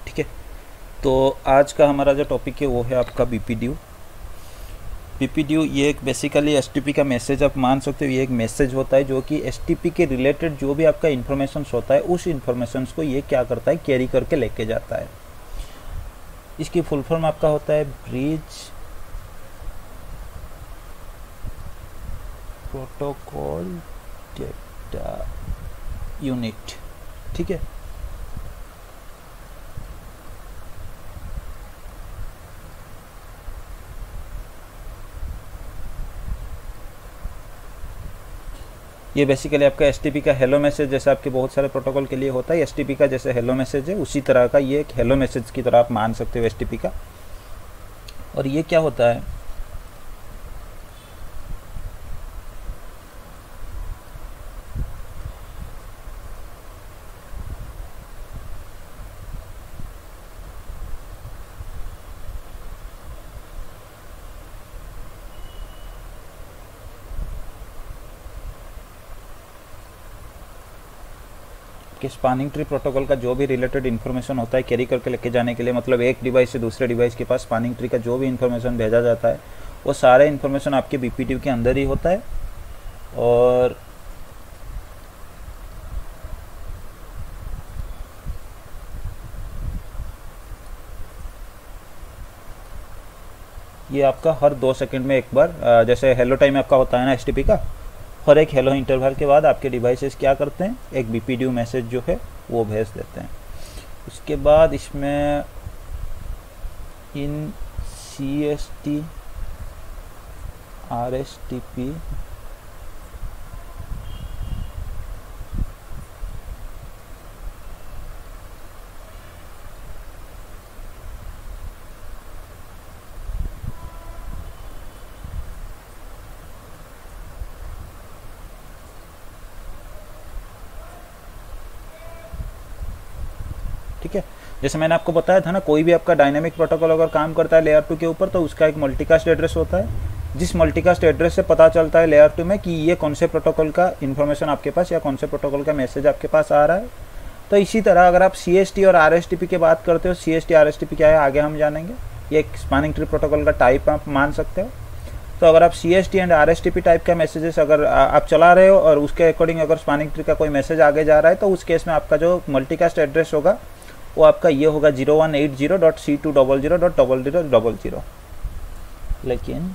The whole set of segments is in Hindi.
ठीक है, तो आज का हमारा जो टॉपिक है वो है आपका बीपीडीयू। बीपीडीयू ये एक बेसिकली एसटीपी का मैसेज आप मान सकते हो। ये एक मैसेज होता है जो कि एसटीपी के रिलेटेड जो भी आपका इन्फॉर्मेशन होता है उस इन्फॉर्मेशन को ये क्या करता है, कैरी करके लेके जाता है। इसकी फुल फॉर्म आपका होता है ब्रिज प्रोटोकॉल डेटा यूनिट। ठीक है, ये बेसिकली आपका एसटीपी का हेलो मैसेज, जैसे आपके बहुत सारे प्रोटोकॉल के लिए होता है एसटीपी का जैसे हेलो मैसेज है, उसी तरह का ये एक हेलो मैसेज की तरह आप मान सकते हो एसटीपी का। और ये क्या होता है, कि स्पानिंग ट्री प्रोटोकॉल का जो भी रिलेटेड इन्फॉर्मेशन होता है कैरी करके लेके जाने के लिए, मतलब एक डिवाइस से दूसरे डिवाइस के पास स्पानिंग ट्री का जो भी इन्फॉर्मेशन भेजा जाता है वो सारे इन्फॉर्मेशन आपके बीपीडीयू के अंदर ही होता है। और ये आपका हर 2 सेकंड में एक बार, जैसे हेलो टाइम आपका होता है ना एसटीपी का, हर एक हेलो इंटरवल के बाद आपके डिवाइसेस क्या करते हैं, एक बीपीडीयू मैसेज जो है वो भेज देते हैं। उसके बाद इसमें इन CST RSTP ठीक है, जैसे मैंने आपको बताया था ना, कोई भी आपका डायनेमिक प्रोटोकॉल अगर काम करता है लेयर 2 के ऊपर तो उसका एक मल्टीकास्ट एड्रेस होता है, जिस मल्टीकास्ट एड्रेस से पता चलता है लेयर 2 में कि ये कौन से प्रोटोकॉल का इन्फॉर्मेशन आपके पास या कौन से प्रोटोकॉल का मैसेज आपके पास आ रहा है। तो इसी तरह अगर आप CST और RSTP की बात करते हो, CST RSTP क्या है आगे हम जानेंगे, ये एक स्पानिंग ट्री प्रोटोकॉल का टाइप आप मान सकते हो। तो अगर आप CST एंड RSTP टाइप का मैसेजेस अगर आप चला रहे हो और उसके अकॉर्डिंग अगर स्पानिंग ट्री का कोई मैसेज आगे जा रहा है तो उस केस में आपका जो मल्टीकास्ट एड्रेस होगा वो आपका ये होगा 0180.c200.0000। लेकिन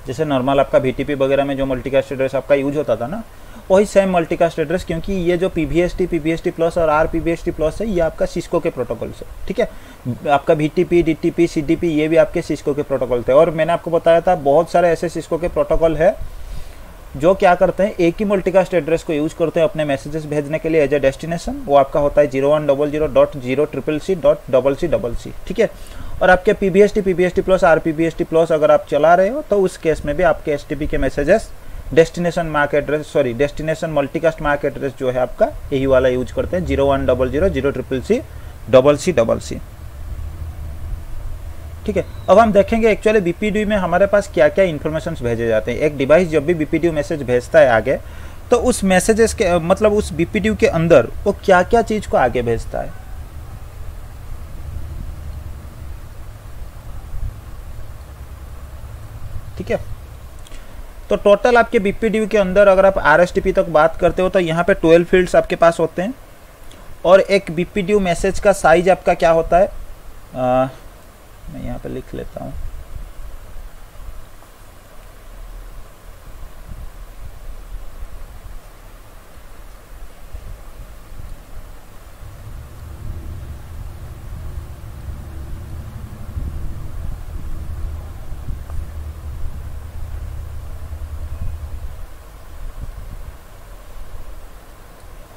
जैसे नॉर्मल आपका VTP वगैरह में जो मल्टीकास्ट एड्रेस आपका यूज होता था ना, वही सेम मल्टीकास्ट एड्रेस, क्योंकि ये जो PBST प्लस और RPBST प्लस है ये आपका सिस्को के प्रोटोकॉल से, ठीक है। आपका VTP DTP CDP ये भी आपके सिस्को के प्रोटोकॉल थे। और मैंने आपको बताया था बहुत सारे ऐसे सिस्को के प्रोटोकॉल है जो क्या करते हैं, एक ही मल्टीकास्ट एड्रेस को यूज करते हैं अपने मैसेजेस भेजने के लिए एज ए डेस्टिनेशन। वो आपका होता है 0100.0CCC, ठीक है। और आपके PBST प्लस RPBST प्लस अगर आप चला रहे हो तो उस केस में भी आपके STP के messages destination MAC address, destination multicast MAC address जो है आपका यही वाला यूज करते हैं 0100.0CCC, ठीक है। अब हम देखेंगे एक्चुअली बीपीडीयू में हमारे पास क्या क्या इन्फॉर्मेशन भेजे जाते हैं। एक डिवाइस जब भी बीपीडीयू मैसेज भेजता है आगे, तो उस मैसेजेस के मतलब उस बीपीडीयू के अंदर वो क्या क्या चीज को आगे भेजता है, ठीक है। तो टोटल आपके बीपीडीयू के अंदर अगर आप RSTP तक बात करते हो तो यहाँ पे 12 फील्ड्स आपके पास होते हैं। और एक बीपीडीयू मैसेज का साइज आपका क्या होता है, मैं यहाँ पे लिख लेता हूँ।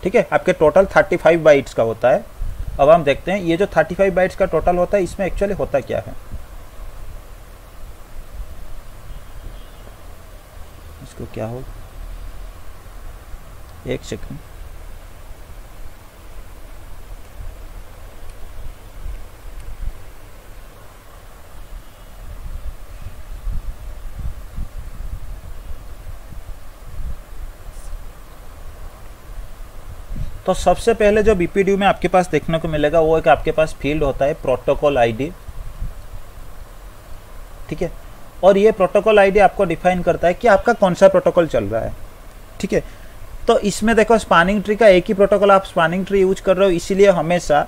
ठीक है, आपके टोटल 35 बाइट्स का होता है। अब हम देखते हैं ये जो 35 बाइट्स का टोटल होता है इसमें एक्चुअली होता क्या है। इसको क्या हो, एक सेकंड। तो सबसे पहले जो बीपीडीयू में आपके पास देखने को मिलेगा वो एक आपके पास फील्ड होता है प्रोटोकॉल आईडी, ठीक है। और ये प्रोटोकॉल आईडी आपको डिफाइन करता है कि आपका कौन सा प्रोटोकॉल चल रहा है, ठीक है। तो इसमें देखो स्पैनिंग ट्री का एक ही प्रोटोकॉल आप स्पैनिंग ट्री यूज कर रहे हो, इसीलिए हमेशा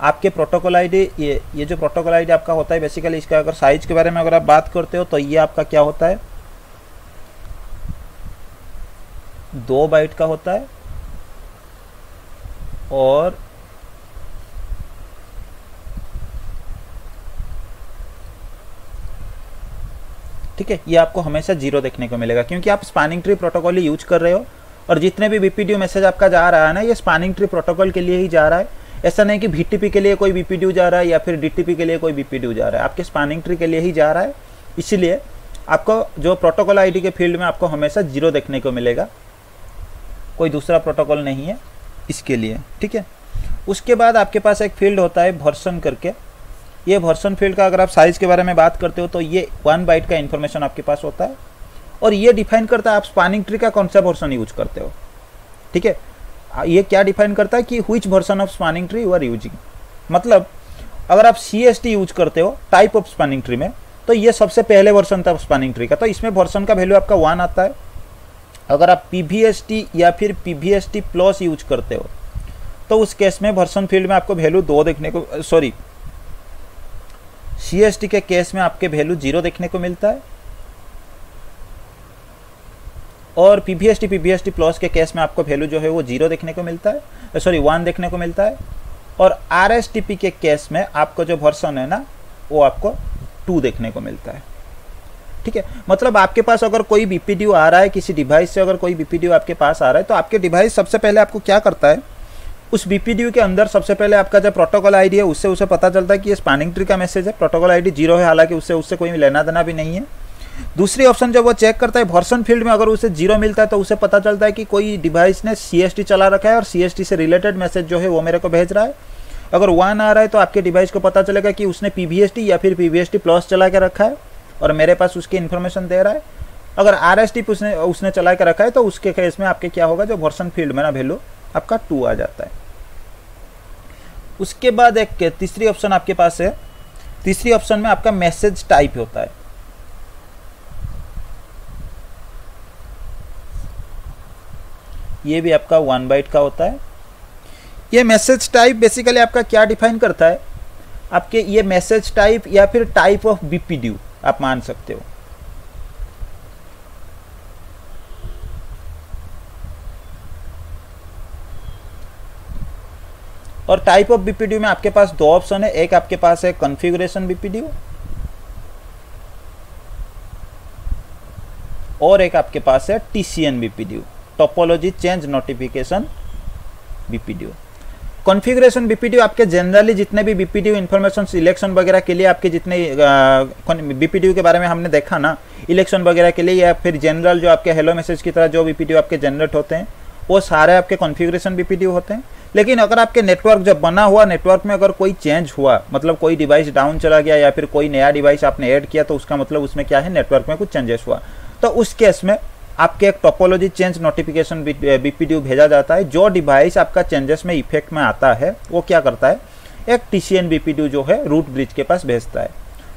आपके प्रोटोकॉल आईडी ये जो प्रोटोकॉल आईडी आपका होता है बेसिकली इसका अगर साइज के बारे में अगर आप बात करते हो तो ये आपका क्या होता है 2 बाइट का होता है और ठीक है ये आपको हमेशा 0 देखने को मिलेगा क्योंकि आप स्पैनिंग ट्री प्रोटोकॉल ही यूज कर रहे हो और जितने भी बीपीडीयू मैसेज आपका जा रहा है ना ये स्पैनिंग ट्री प्रोटोकॉल के लिए ही जा रहा है। ऐसा नहीं कि बीटीपी के लिए कोई बीपीडीयू जा रहा है या फिर डीटीपी के लिए कोई बीपीडीयू जा रहा है, आपके स्पैनिंग ट्री के लिए ही जा रहा है। इसलिए आपको जो प्रोटोकॉल आईडी के फील्ड में आपको हमेशा 0 देखने को मिलेगा, कोई दूसरा प्रोटोकॉल नहीं है इसके लिए, ठीक है। उसके बाद आपके पास एक फील्ड होता है वर्जन करके। ये वर्जन फील्ड का अगर आप साइज के बारे में बात करते हो तो ये 1 बाइट का इन्फॉर्मेशन आपके पास होता है और ये डिफाइन करता है आप स्पैनिंग ट्री का कौन सा वर्जन यूज करते हो, ठीक है। ये क्या डिफाइन करता है कि which version of spanning tree you are using. मतलब अगर आप CST यूज करते हो टाइप ऑफ स्पैनिंग ट्री में तो ये सबसे पहले वर्जन था स्पैनिंग ट्री का, तो इसमें वर्जन का वैल्यू आपका 1 आता है। अगर आप PBST या फिर PBST प्लस यूज करते हो तो उस केस में वर्जन फील्ड में आपको वैल्यू 2 देखने को CST के केस में आपके वैल्यू 0 देखने को मिलता है और PBST प्लस के केस में आपको वैल्यू जो है वो 0 देखने को मिलता है, 1 देखने को मिलता है। और RSTP के केस में आपको जो वर्जन है ना वो आपको 2 देखने को मिलता है, ठीक है। मतलब आपके पास अगर कोई बीपीडीयू आ रहा है किसी डिवाइस से, अगर कोई बीपीडीयू आपके पास आ रहा है तो आपके डिवाइस सबसे पहले आपको क्या करता है उस बीपीडीयू के अंदर सबसे पहले आपका जो प्रोटोकॉल आईडी है उससे उसे पता चलता है कि ये स्पैनिंग ट्री का मैसेज है, प्रोटोकॉल आईडी 0 है, हालांकि उससे कोई लेना देना भी नहीं है। दूसरी ऑप्शन जब वो चेक करता है वर्जन फील्ड में अगर उसे 0 मिलता है तो उसे पता चलता है कि कोई डिवाइस ने CST चला रखा है और CST से रिलेटेड मैसेज जो है वो मेरे को भेज रहा है। अगर 1 आ रहा है तो आपके डिवाइस को पता चलेगा कि उसने PBST या फिर PBST प्लस चला के रखा है और मेरे पास उसकी इन्फॉर्मेशन दे रहा है। अगर RSTP उसने चला के रखा है तो उसके केस में आपके क्या होगा जो वर्जन फील्ड में ना वैल्यू आपका 2 आ जाता है। उसके बाद एक तीसरी ऑप्शन आपके पास है, तीसरी ऑप्शन में आपका मैसेज टाइप होता है। ये भी आपका 1 बाइट का होता है। ये मैसेज टाइप बेसिकली आपका क्या डिफाइन करता है, आपके ये मैसेज टाइप या फिर टाइप ऑफ बीपीडीयू आप मान सकते हो। और टाइप ऑफ बीपीडीयू में आपके पास 2 ऑप्शन है, एक आपके पास है कॉन्फ़िगरेशन बीपीडीयू और एक आपके पास है TCN BPDU, topology change notification BPDU. Configuration BPDU आपके जनरली जितने भी बीपीडीयू इन्फॉर्मेशन इलेक्शन वगैरह के लिए आपके जितने बीपीडीयू के बारे में हमने देखा ना, इलेक्शन वगैरह के लिए या फिर जनरल जो आपके हेलो मैसेज की तरह जो बीपीडीयू आपके जनरेट होते हैं वो सारे आपके कॉन्फ़िगरेशन बीपीडीयू होते हैं। लेकिन अगर आपके नेटवर्क जब बना हुआ नेटवर्क में अगर कोई चेंज हुआ, मतलब कोई डिवाइस डाउन चला गया या फिर कोई नया डिवाइस आपने ऐड किया तो उसका मतलब उसमें क्या है नेटवर्क में कुछ चेंजेस हुआ, तो उस केस में आपके एक टोपोलॉजी चेंज नोटिफिकेशन बीपीडीयू भेजा जाता है। जो डिवाइस आपका चेंजेस में इफेक्ट में आता है वो क्या करता है एक TCN बीपीडीयू जो है रूट ब्रिज के पास भेजता है।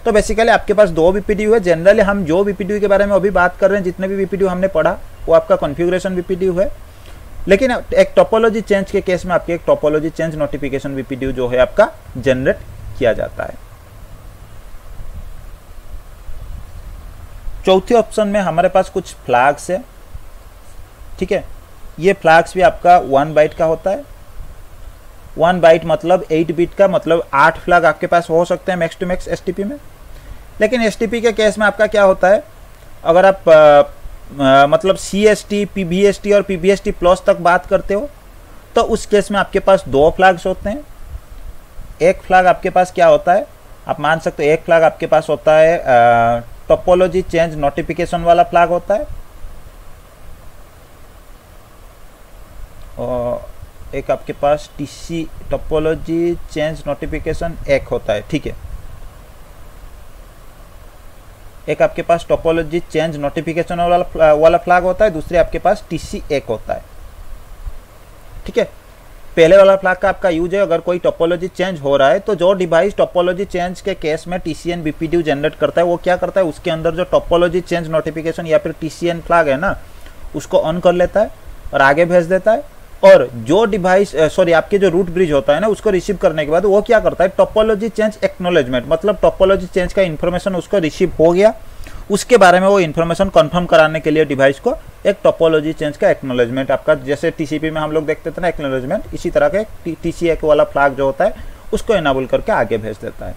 तो बेसिकली आपके पास 2 बीपीडीयू है। जनरली हम जो बीपीडीयू के बारे में अभी बात कर रहे हैं, जितने भी बीपीडीयू हमने पढ़ा वो आपका कॉन्फ़िगरेशन बीपीडीयू है। लेकिन एक टोपोलॉजी चेंज के केस में आपके एक टोपोलॉजी चेंज नोटिफिकेशन बीपीडीयू जो है आपका जनरेट किया जाता है। चौथी ऑप्शन में हमारे पास कुछ फ्लैग्स है, ठीक है। ये फ्लैग्स भी आपका 1 बाइट का होता है। 1 बाइट मतलब 8 बिट का, मतलब 8 फ्लैग आपके पास हो सकते हैं मैक्स टू मैक्स STP में। लेकिन STP के केस में आपका क्या होता है, अगर आप मतलब CST, PBST और PBST प्लस तक बात करते हो तो उस केस में आपके पास 2 फ्लैग्स होते हैं। एक फ्लैग आपके पास क्या होता है, आप मान सकते हो एक फ्लैग आपके पास होता है टोपोलॉजी चेंज नोटिफिकेशन वाला फ्लैग होता है। एक आपके पास टीसी टोपोलॉजी चेंज नोटिफिकेशन एक होता है, ठीक है। एक आपके पास टोपोलॉजी चेंज नोटिफिकेशन वाला फ्लैग होता है, दूसरे आपके पास टीसी एक होता है, ठीक है। पहले वाला फ्लैग का आपका यूज है अगर कोई टोपोलॉजी चेंज हो रहा है तो जो डिवाइस टोपोलॉजी चेंज के केस में टीसीएन बीपीडीयू जनरेट करता है वो क्या करता है, उसके अंदर जो टोपोलॉजी चेंज नोटिफिकेशन या फिर टीसीएन फ्लैग है ना, उसको ऑन कर लेता है और आगे भेज देता है। और जो डिवाइस आपके जो रूट ब्रिज होता है ना, उसको रिसीव करने के बाद वो क्या करता है, टोपोलॉजी चेंज एक्नॉलेजमेंट, मतलब टोपोलॉजी चेंज का इन्फॉर्मेशन उसको रिसीव हो गया, उसके बारे में वो इन्फॉर्मेशन कंफर्म कराने के लिए डिवाइस को एक टोपोलॉजी चेंज का एक्नॉलेजमेंट, आपका जैसे टीसीपी में हम लोग देखते थे ना एक्नॉलेजमेंट, इसी तरह का एक टीसीए वाला फ्लैग जो होता है उसको इनेबल करके आगे भेज देता है।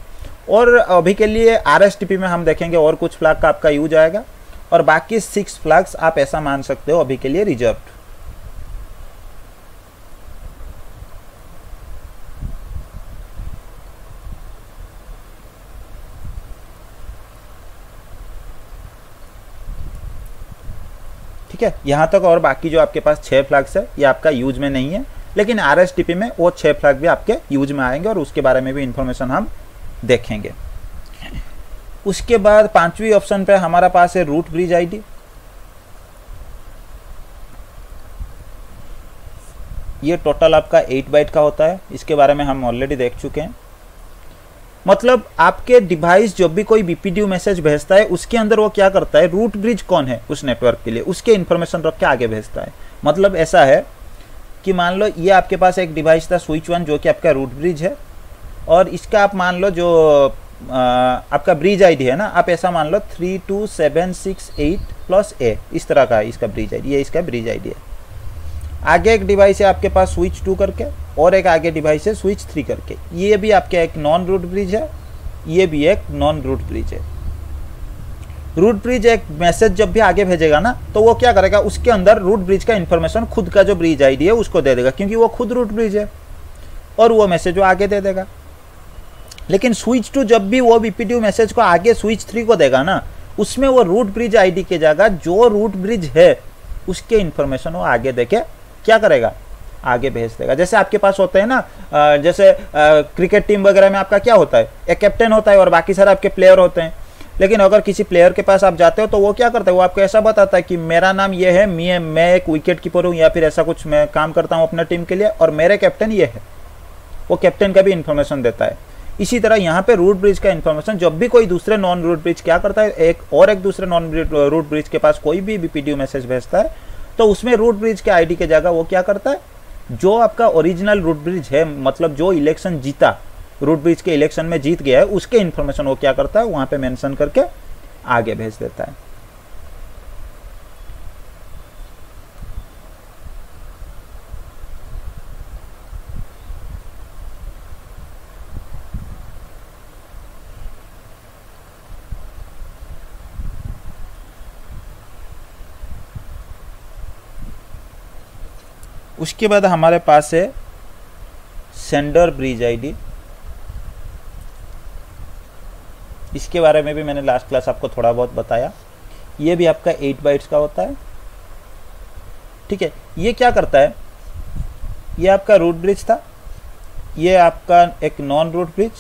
और अभी के लिए आरएसटीपी में हम देखेंगे और कुछ फ्लैग का आपका यूज आएगा, और बाकी 6 फ्लैग्स आप ऐसा मान सकते हो अभी के लिए रिजर्व। ठीक है, यहाँ तक। और बाकी जो आपके पास 6 फ्लैग्स है ये आपका यूज में नहीं है, लेकिन आरएसटीपी में वो 6 फ्लैग भी आपके यूज में आएंगे और उसके बारे में भी इंफॉर्मेशन हम देखेंगे। उसके बाद 5वीं ऑप्शन पे हमारा पास है रूट ब्रिज आईडी। ये टोटल आपका 8 बाइट का होता है, इसके बारे में हम ऑलरेडी देख चुके हैं। मतलब आपके डिवाइस जब भी कोई बीपीडीयू मैसेज भेजता है उसके अंदर वो क्या करता है, रूट ब्रिज कौन है उस नेटवर्क के लिए उसके इन्फॉर्मेशन रख के आगे भेजता है। मतलब ऐसा है कि मान लो ये आपके पास एक डिवाइस था स्विच 1 जो कि आपका रूट ब्रिज है, और इसका आप मान लो जो आपका ब्रिज आईडी है ना, आप ऐसा मान लो 32768+A, इस तरह का है इसका ब्रिज आईडी, ये इसका ब्रिज आईडी है। आगे एक डिवाइस है आपके पास स्विच 2 करके, और एक आगे डिवाइस है स्विच 3 करके, ये भी आपका एक नॉन रूट ब्रिज है, ये भी एक नॉन रूट ब्रिज है। रूट ब्रिज एक मैसेज जब भी आगे भेजेगा ना तो वो क्या करेगा, उसके अंदर रूट ब्रिज का इंफॉर्मेशन खुद का जो ब्रिज आईडी है उसको दे देगा, क्योंकि वो खुद रूट ब्रिज है, और वो मैसेज वो आगे दे देगा। लेकिन स्विच 2 जब भी वो बीपीडीयू मैसेज को आगे स्विच 3 को देगा ना, उसमें वो रूट ब्रिज आईडी के जगह जो रूट ब्रिज है उसके इंफॉर्मेशन वो आगे देके क्या करेगा, आगे भेज देगा। जैसे आपके पास होते हैं ना, जैसे क्रिकेट टीम वगैरह में आपका क्या होता है, एक कैप्टन होता है और बाकी सारे आपके प्लेयर होते हैं। लेकिन अगर किसी प्लेयर के पास आप जाते हो तो वो क्या करता है, वो आपको ऐसा बताता है कि मेरा नाम ये है, मैं एक विकेट कीपर हूँ या फिर ऐसा कुछ मैं काम करता हूँ अपने टीम के लिए, और मेरे कैप्टन ये है, वो कैप्टन का भी इंफॉर्मेशन देता है। इसी तरह यहाँ पे रूट ब्रिज का इंफॉर्मेशन जब भी कोई दूसरे नॉन रूट ब्रिज क्या करता है, एक दूसरे नॉन रूट ब्रिज के पास कोई भी बीपीडीयू मैसेज भेजता है तो उसमें रूट ब्रिज के आईडी के जगह वो क्या करता है, जो आपका ओरिजिनल रूट ब्रिज है, मतलब जो इलेक्शन जीता, रूट ब्रिज के इलेक्शन में जीत गया है, उसके इंफॉर्मेशन वो क्या करता है, वहां पे मेंशन करके आगे भेज देता है। उसके बाद हमारे पास है सेंडर ब्रिज आईडी। इसके बारे में भी मैंने लास्ट क्लास आपको थोड़ा बहुत बताया। ये भी आपका 8 बाइट्स का होता है, ठीक है। ये क्या करता है, ये आपका रूट ब्रिज था, ये आपका एक नॉन रूट ब्रिज,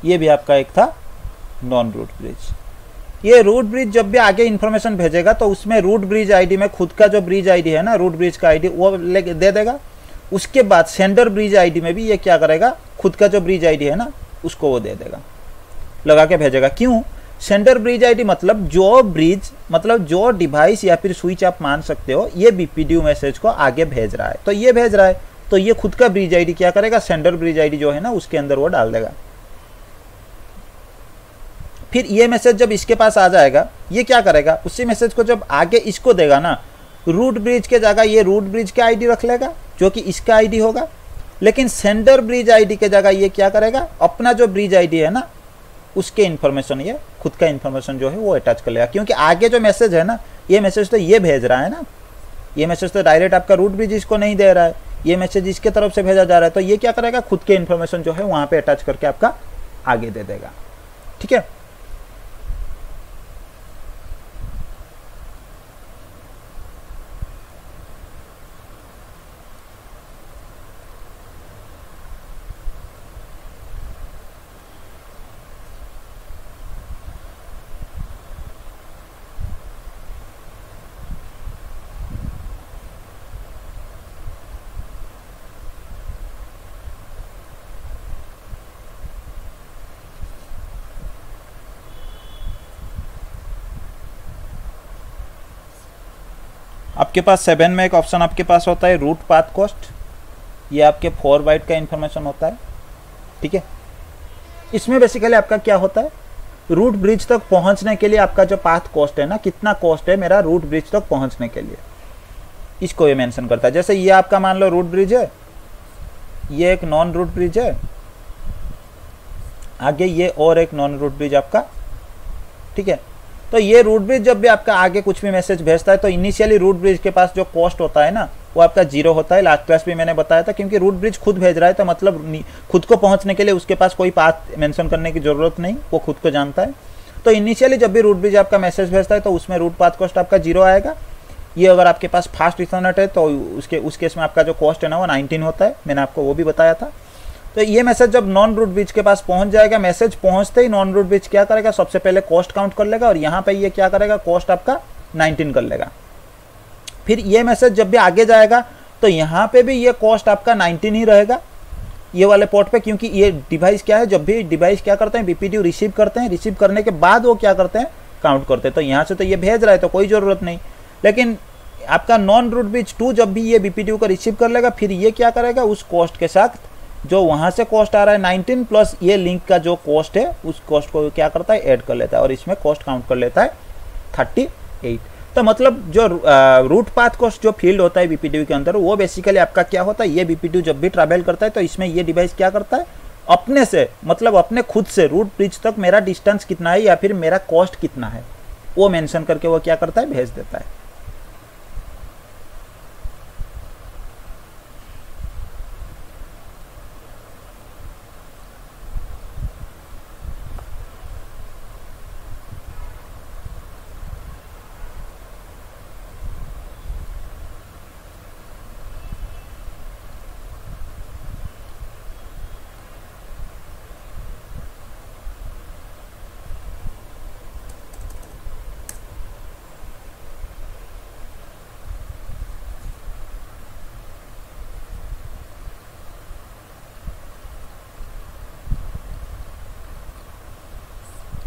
ये भी आपका एक था नॉन रूट ब्रिज। ये रूट ब्रिज जब भी आगे इंफॉर्मेशन भेजेगा तो उसमें रूट ब्रिज आईडी में खुद का जो ब्रिज आईडी है ना, रूट ब्रिज का आईडी वो दे देगा। उसके बाद सेंडर ब्रिज आईडी में भी ये क्या करेगा, खुद का जो ब्रिज आईडी है ना उसको वो दे देगा, लगा के भेजेगा। क्यों, सेंडर ब्रिज आईडी मतलब जो ब्रिज, मतलब जो डिवाइस या फिर स्विच आप मान सकते हो ये बीपीडीयू मैसेज को आगे भेज रहा है, तो ये भेज रहा है तो ये खुद का ब्रिज आईडी क्या करेगा, सेंडर ब्रिज आईडी जो है ना उसके अंदर वो डाल देगा। फिर ये मैसेज जब इसके पास आ जाएगा, ये क्या करेगा, उसी मैसेज को जब आगे इसको देगा ना, रूट ब्रिज के जगह ये रूट ब्रिज का आईडी रख लेगा जो कि इसका आईडी होगा। लेकिन सेंडर ब्रिज आईडी के जगह ये क्या करेगा, अपना जो ब्रिज आईडी है ना उसके इन्फॉर्मेशन, ये खुद का इन्फॉर्मेशन जो है वो अटैच कर लेगा। क्योंकि आगे जो मैसेज है ना, ये मैसेज तो ये भेज रहा है ना, ये मैसेज तो डायरेक्ट आपका रूट ब्रिज इसको नहीं दे रहा है, ये मैसेज इसके तरफ से भेजा जा रहा है, तो ये क्या करेगा, खुद के इन्फॉर्मेशन जो है वहां पे अटैच करके आपका आगे दे देगा। ठीक है, आपके पास 7 में एक ऑप्शन आपके पास होता है रूट पाथ कॉस्ट, ये आपके 4 बाइट का इंफॉर्मेशन होता है। ठीक है, इसमें बेसिकली आपका क्या होता है, रूट ब्रिज तक पहुंचने के लिए आपका जो पाथ कॉस्ट है ना, कितना कॉस्ट है मेरा रूट ब्रिज तक पहुंचने के लिए, इसको ये मेंशन करता है। जैसे ये आपका मान लो रूट ब्रिज है, ये एक नॉन रूट ब्रिज है, आगे ये और एक नॉन रूट ब्रिज आपका। ठीक है, तो ये रूट ब्रिज जब भी आपका आगे कुछ भी मैसेज भेजता है तो इनिशियली रूट ब्रिज के पास जो कॉस्ट होता है ना वो आपका 0 होता है। लास्ट क्लास भी मैंने बताया था, क्योंकि रूट ब्रिज खुद भेज रहा है तो मतलब खुद को पहुंचने के लिए उसके पास कोई पाथ मेंशन करने की जरूरत नहीं, वो खुद को जानता है। तो इनिशियली जब भी रूट ब्रिज आपका मैसेज भेजता है तो उसमें रूट पाथ कॉस्ट आपका 0 आएगा। ये अगर आपके पास फास्ट इथरनेट है तो उस केस में आपका जो कॉस्ट है ना वो 19 होता है, मैंने आपको वो भी बताया था। तो ये मैसेज जब नॉन रूट ब्रिज के पास पहुंच जाएगा, मैसेज पहुंचते ही नॉन रूट ब्रिज क्या करेगा, सबसे पहले कॉस्ट काउंट कर लेगा और यहाँ पे ये क्या करेगा, कॉस्ट आपका 19 कर लेगा। फिर ये मैसेज जब भी आगे जाएगा तो यहाँ पे भी ये कॉस्ट आपका 19 ही रहेगा ये वाले पोर्ट पे, क्योंकि ये डिवाइस क्या है, जब भी डिवाइस क्या करते हैं बीपीडीयू रिसीव करते हैं, रिसीव करने के बाद वो क्या करते हैं काउंट करते हैं। तो यहाँ से तो ये भेज रहा है तो कोई ज़रूरत नहीं, लेकिन आपका नॉन रूट ब्रिज 2 जब भी ये बीपीडीयू को रिसीव कर लेगा फिर ये क्या करेगा, उस कॉस्ट के साथ जो वहाँ से कॉस्ट आ रहा है 19 प्लस ये लिंक का जो कॉस्ट है उस कॉस्ट को क्या करता है ऐड कर लेता है और इसमें कॉस्ट काउंट कर लेता है 38। तो मतलब जो रूट पाथ कॉस्ट जो फील्ड होता है बीपीडीयू के अंदर वो बेसिकली आपका क्या होता है, ये बीपीडीयू जब भी ट्रैवल करता है तो इसमें ये डिवाइस क्या करता है, अपने से मतलब अपने खुद से रूट ब्रिज तक मेरा डिस्टेंस कितना है या फिर मेरा कॉस्ट कितना है वो मेंशन करके वो क्या करता है, भेज देता है।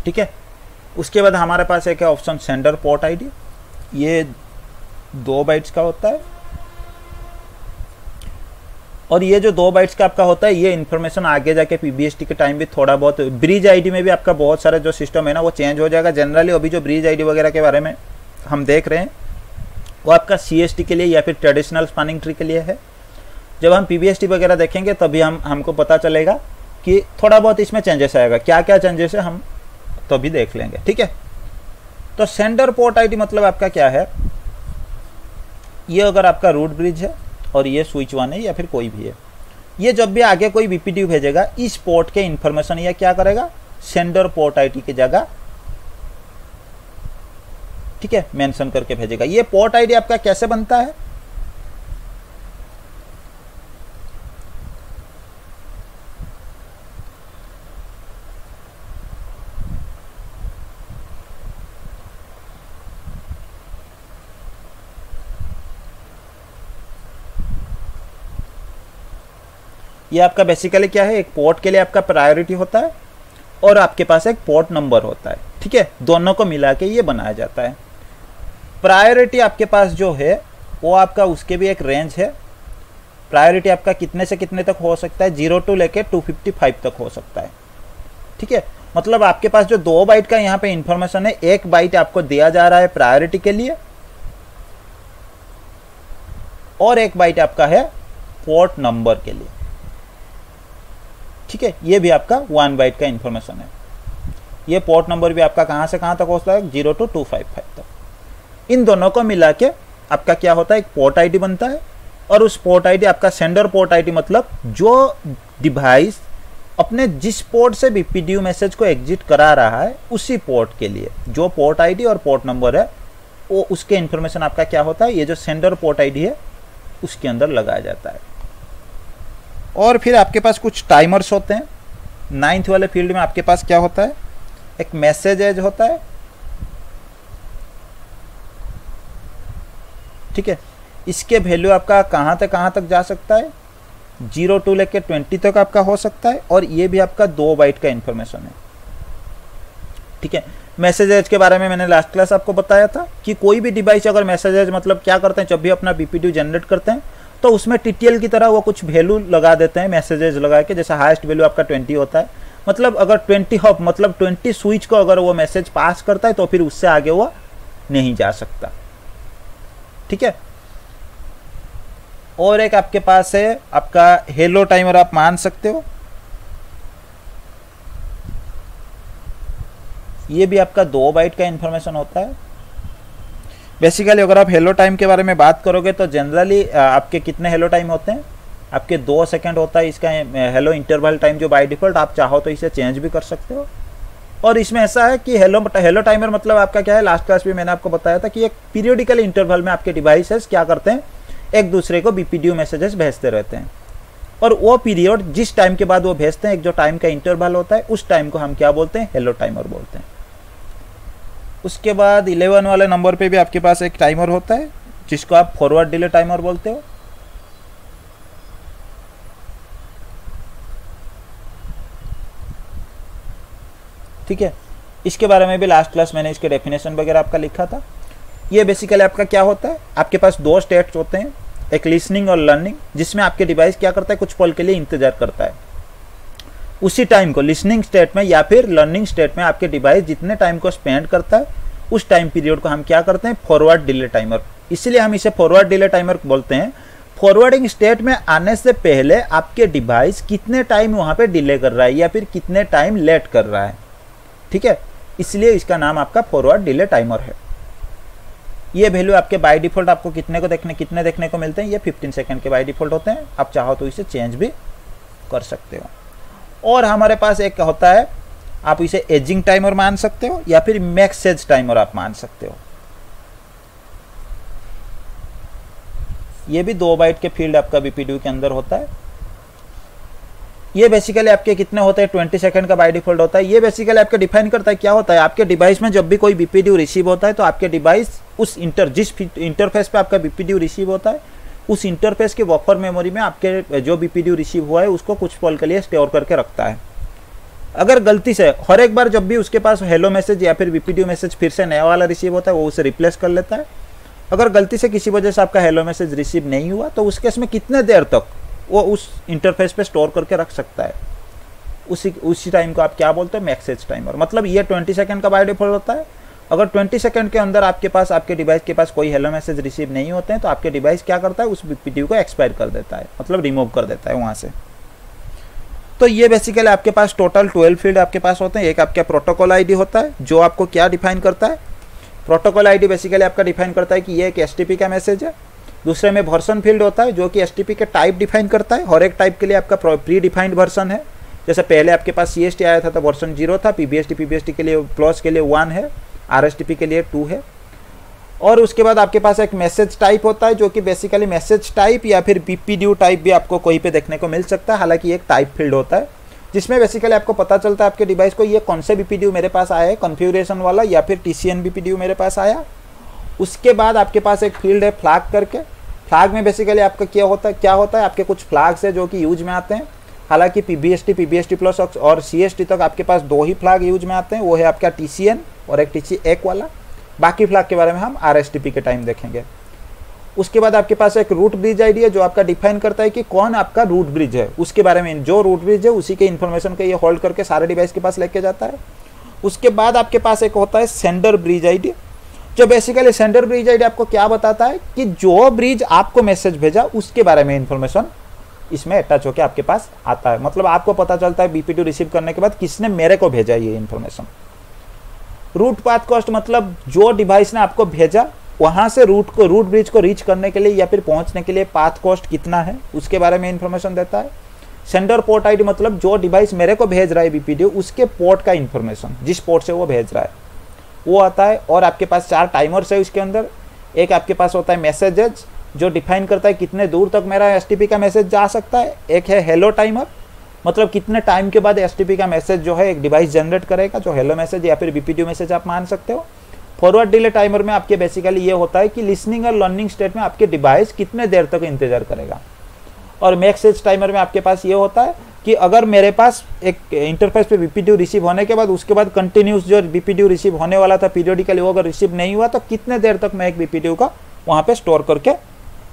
ठीक है, उसके बाद हमारे पास एक है ऑप्शन सेंडर पोर्ट आईडी, ये 2 बाइट्स का होता है और ये जो 2 बाइट्स का आपका होता है ये इन्फॉर्मेशन आगे जाके पीबीएसटी के टाइम भी थोड़ा बहुत, ब्रिज आईडी में भी आपका बहुत सारा जो सिस्टम है ना वो चेंज हो जाएगा। जनरली अभी जो ब्रिज आईडी वगैरह के बारे में हम देख रहे हैं वो आपका सीएसटी के लिए या फिर ट्रेडिशनल स्पैनिंग ट्री के लिए है। जब हम पीबीएसटी वगैरह देखेंगे तभी हमको पता चलेगा कि थोड़ा बहुत इसमें चेंजेस आएगा, क्या क्या चेंजेस है हम तो भी देख लेंगे। ठीक है, तो सेंडर पोर्ट आईडी मतलब आपका क्या है, ये अगर आपका रूट ब्रिज है और ये स्विच 1 है या फिर कोई भी है, ये जब भी आगे कोई बीपीडीयू भेजेगा इस पोर्ट के इंफॉर्मेशन ये क्या करेगा, सेंडर पोर्ट आईडी की जगह ठीक है मेंशन करके भेजेगा। ये पोर्ट आईडी आपका कैसे बनता है, ये आपका बेसिकली क्या है, एक पोर्ट के लिए आपका प्रायोरिटी होता है और आपके पास एक पोर्ट नंबर होता है। ठीक है, दोनों को मिला के ये बनाया जाता है। प्रायोरिटी आपके पास जो है वो आपका उसके भी एक रेंज है, प्रायोरिटी आपका कितने से कितने तक हो सकता है, 0 टू लेके 255 तक हो सकता है। ठीक है, मतलब आपके पास जो 2 बाइट का यहाँ पे इंफॉर्मेशन है, 1 बाइट आपको दिया जा रहा है प्रायोरिटी के लिए और 1 बाइट आपका है पोर्ट नंबर के लिए। ठीक है, ये भी आपका 1 बाइट का इंफॉर्मेशन है। ये पोर्ट नंबर भी आपका कहाँ से कहाँ तक होता है, 0 टू 255 तक। इन दोनों को मिला के आपका क्या होता है, एक पोर्ट आईडी बनता है और उस पोर्ट आईडी आपका सेंडर पोर्ट आईडी मतलब जो डिवाइस अपने जिस पोर्ट से बीपीडीयू मैसेज को एग्जिट करा रहा है उसी पोर्ट के लिए जो पोर्ट आईडी और पोर्ट नंबर है वो उसके इंफॉर्मेशन आपका क्या होता है, ये जो सेंडर पोर्ट आईडी है उसके अंदर लगाया जाता है। और फिर आपके पास कुछ टाइमर्स होते हैं। 9th वाले फील्ड में आपके पास क्या होता है, एक मैसेज एज होता है। ठीक है, इसके वैल्यू आपका कहाँ तक जा सकता है, 0 टू लेके 20 तक आपका हो सकता है और ये भी आपका 2 बाइट का इंफॉर्मेशन है। ठीक है, मैसेजेज के बारे में मैंने लास्ट क्लास आपको बताया था कि कोई भी डिवाइस अगर मैसेजेज मतलब क्या करते हैं, जब भी अपना बीपीडीयू जनरेट करते हैं तो उसमें टीटीएल की तरह वो कुछ वैल्यू लगा देते हैं मैसेजेज लगा के, जैसे हाईएस्ट वैल्यू आपका 20 होता है, मतलब अगर 20 हॉप मतलब 20 स्विच को अगर वो मैसेज पास करता है तो फिर उससे आगे वो नहीं जा सकता। ठीक है। और एक आपके पास है आपका हेलो टाइमर, आप मान सकते हो, ये भी आपका 2 बाइट का इंफॉर्मेशन होता है। बेसिकली अगर आप हेलो टाइम के बारे में बात करोगे तो जनरली आपके कितने हेलो टाइम होते हैं, आपके 2 सेकंड होता है इसका हेलो इंटरवल टाइम, जो बाय डिफॉल्ट आप चाहो तो इसे चेंज भी कर सकते हो। और इसमें ऐसा है कि हेलो टाइमर मतलब आपका क्या है, लास्ट क्लास में मैंने आपको बताया था कि एक पीरियडिकल इंटरवल में आपके डिवाइसेस क्या करते हैं, एक दूसरे को बीपीडीयू मैसेजेस भेजते रहते हैं, और वो पीरियड जिस टाइम के बाद वो भेजते हैं, एक जो टाइम का इंटरवल होता है, उस टाइम को हम क्या बोलते हैं, हेलो टाइमर बोलते हैं। उसके बाद 11 वाले नंबर पे भी आपके पास एक टाइमर होता है जिसको आप फॉरवर्ड डिले टाइमर बोलते हो। ठीक है, इसके बारे में भी लास्ट क्लास मैंने इसके डेफिनेशन वगैरह आपका लिखा था। ये बेसिकली आपका क्या होता है, आपके पास 2 स्टेट्स होते हैं, एक लिसनिंग और लर्निंग, जिसमें आपके डिवाइस क्या करता है, कुछ पल के लिए इंतजार करता है। उसी टाइम को लिसनिंग स्टेट में या फिर लर्निंग स्टेट में आपके डिवाइस जितने टाइम को स्पेंड करता है, उस टाइम पीरियड को हम क्या करते हैं, फॉरवर्ड डिले टाइमर। इसलिए हम इसे फॉरवर्ड डिले टाइमर बोलते हैं। फॉरवर्डिंग स्टेट में आने से पहले आपके डिवाइस कितने टाइम वहां पे डिले कर रहा है या फिर कितने टाइम लेट कर रहा है। ठीक है, इसलिए इसका नाम आपका फॉरवर्ड डिले टाइमर है। ये वैल्यू आपके बाय डिफॉल्ट आपको कितने देखने को मिलते हैं, ये 15 सेकंड के बाय डिफॉल्ट होते हैं। आप चाहो तो इसे चेंज भी कर सकते हो। और हमारे पास एक होता है, आप इसे एजिंग टाइमर मान सकते हो या फिर मैक्सेज टाइमर आप मान सकते हो। ये भी 2 बाइट के फील्ड आपका बीपीडीयू के अंदर होता है। ये बेसिकली आपके कितने होते हैं, 20 सेकंड का बाय डिफॉल्ट होता है। ये बेसिकली आपके डिफाइन करता है क्या होता है, आपके डिवाइस में जब भी कोई बीपीडीयू रिसीव होता है तो आपके डिवाइस उस जिस इंटरफेस पे आपका बीपीडीयू रिसीव होता है, उस इंटरफेस के बफर मेमोरी में आपके जो बीपीडीयू रिसीव हुआ है उसको कुछ पल के लिए स्टोर करके रखता है। अगर गलती से हर एक बार जब भी उसके पास हेलो मैसेज या फिर बीपीडीयू मैसेज फिर से नया वाला रिसीव होता है, वो उसे रिप्लेस कर लेता है। अगर गलती से किसी वजह से आपका हेलो मैसेज रिसीव नहीं हुआ तो उस केस में कितने देर तक वो उस इंटरफेस पे स्टोर करके रख सकता है, उसी टाइम को आप क्या बोलते हैं, मैक्सेज टाइमर। मतलब ये 20 सेकंड का बाय डिफॉल्ट होता है। अगर 20 सेकंड के अंदर आपके डिवाइस के पास कोई हेलो मैसेज रिसीव नहीं होते हैं तो आपके डिवाइस क्या करता है, उस बीपीडीयू को एक्सपायर कर देता है, मतलब रिमूव कर देता है वहाँ से। तो ये बेसिकली आपके पास टोटल 12 फील्ड आपके पास होते हैं। एक आपका प्रोटोकॉल आईडी होता है जो आपको क्या डिफाइन करता है, प्रोटोकॉल आईडी बेसिकली आपका डिफाइन करता है कि ये एक एसटीपी का मैसेज है। दूसरे में वर्जन फील्ड होता है जो कि एसटीपी के टाइप डिफाइन करता है। हर एक टाइप के लिए आपका प्री डिफाइंड वर्जन है। जैसे पहले आपके पास सीएसटी आया था तो वर्जन 0 था, पीबीएसटी के लिए प्लस के लिए 1 है, आरएसटीपी के लिए 2 है। और उसके बाद आपके पास एक मैसेज टाइप होता है जो कि बेसिकली मैसेज टाइप या फिर बीपीडीयू टाइप भी आपको कहीं पे देखने को मिल सकता है। हालांकि एक टाइप फील्ड होता है जिसमें बेसिकली आपको पता चलता है आपके डिवाइस को ये कौन से बीपीडीयू मेरे पास आया है, कॉन्फ़िगरेशन वाला या फिर टीसीएन बीपीडीयू मेरे पास आया। उसके बाद आपके पास एक फील्ड है फ्लैग करके। फ्लैग में बेसिकली आपका क्या होता है आपके कुछ फ्लैग्स है जो कि यूज में आते हैं। हालांकि पीबीएसटी प्लस और सीएसटी तक आपके पास 2 ही फ्लैग यूज में आते हैं, वो है आपका टीसीएन और एक टीसी1 वाला। बाकी फ्लैग के बारे में हम आरएसटीपी के टाइम देखेंगे। उसके बाद आपके पास एक रूट ब्रिज आईडी है जो आपका डिफाइन करता है कि कौन आपका रूट ब्रिज है, उसके बारे में जो रूट ब्रिज है उसी के इन्फॉर्मेशन को ये होल्ड करके सारे डिवाइस के पास लेके जाता है। उसके बाद आपके पास एक होता है सेंडर ब्रिज आईडी, जो बेसिकली सेंडर ब्रिज आईडी आपको क्या बताता है कि जो ब्रिज आपको मैसेज भेजा उसके बारे में इन्फॉर्मेशन इसमें अटैच होकर आपके पास आता है। मतलब आपको पता चलता है बीपीडीयू रिसीव करने के बाद किसने मेरे को भेजा ये इन्फॉर्मेशन। रूट पाथ कॉस्ट मतलब जो डिवाइस ने आपको भेजा वहां से रूट ब्रिज को रीच करने के लिए या फिर पहुंचने के लिए पाथ कॉस्ट कितना है उसके बारे में इंफॉर्मेशन देता है। सेंडर पोर्ट आईडी मतलब जो डिवाइस मेरे को भेज रहा है बीपीडीयू उसके पोर्ट का इंफॉर्मेशन, जिस पोर्ट से वो भेज रहा है वो आता है। और आपके पास 4 टाइमर्स है उसके अंदर। एक आपके पास होता है मैसेजेज जो डिफाइन करता है कितने दूर तक मेरा एसटीपी का मैसेज जा सकता है। एक है हेलो टाइमर, मतलब कितने टाइम के बाद एसटीपी का मैसेज जो है एक डिवाइस जनरेट करेगा, जो हेलो मैसेज या फिर बीपीडीयू मैसेज आप मान सकते हो। फॉरवर्ड डिले टाइमर में आपके बेसिकली ये होता है कि लिसनिंग और लर्निंग स्टेट में आपके डिवाइस कितने देर तक इंतजार करेगा। और मैक्सेज टाइमर में आपके पास ये होता है कि अगर मेरे पास एक इंटरफेस पे बीपीडीयू रिसीव होने के बाद उसके बाद कंटिन्यूस जो बीपीडीयू रिसीव होने वाला था पीरियडिकली, वो अगर रिसीव नहीं हुआ तो कितने देर तक मैं एक बीपीडीयू का वहाँ पे स्टोर करके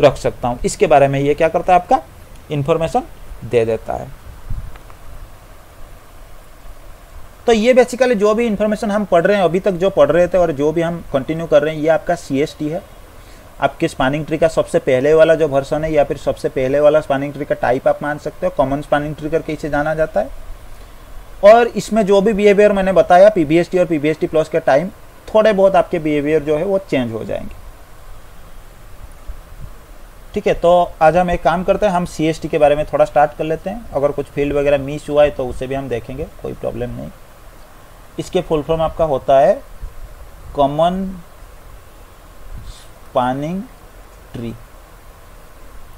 रख सकता हूँ, इसके बारे में ये क्या करता है, आपका इंफॉर्मेशन दे देता है। तो ये बेसिकली जो भी इंफॉर्मेशन हम पढ़ रहे हैं, अभी तक जो पढ़ रहे थे और जो भी हम कंटिन्यू कर रहे हैं, ये आपका CST है। आपके स्पैनिंग ट्री का सबसे पहले वाला जो वर्जन है या फिर सबसे पहले वाला स्पैनिंग ट्री का टाइप आप मान सकते हो, कॉमन स्पैनिंग ट्री करके इसे जाना जाता है। और इसमें जो भी बिहेवियर मैंने बताया PBST और PBST प्लस के टाइम, थोड़े बहुत आपके बिहेवियर जो है वो चेंज हो जाएंगे। ठीक है, तो आज हम एक काम करते हैं, हम CST के बारे में थोड़ा स्टार्ट कर लेते हैं। अगर कुछ फील्ड वगैरह मिस हुआ है तो उसे भी हम देखेंगे, कोई प्रॉब्लम नहीं। इसके फुल फॉर्म आपका होता है कॉमन स्पैनिंग ट्री।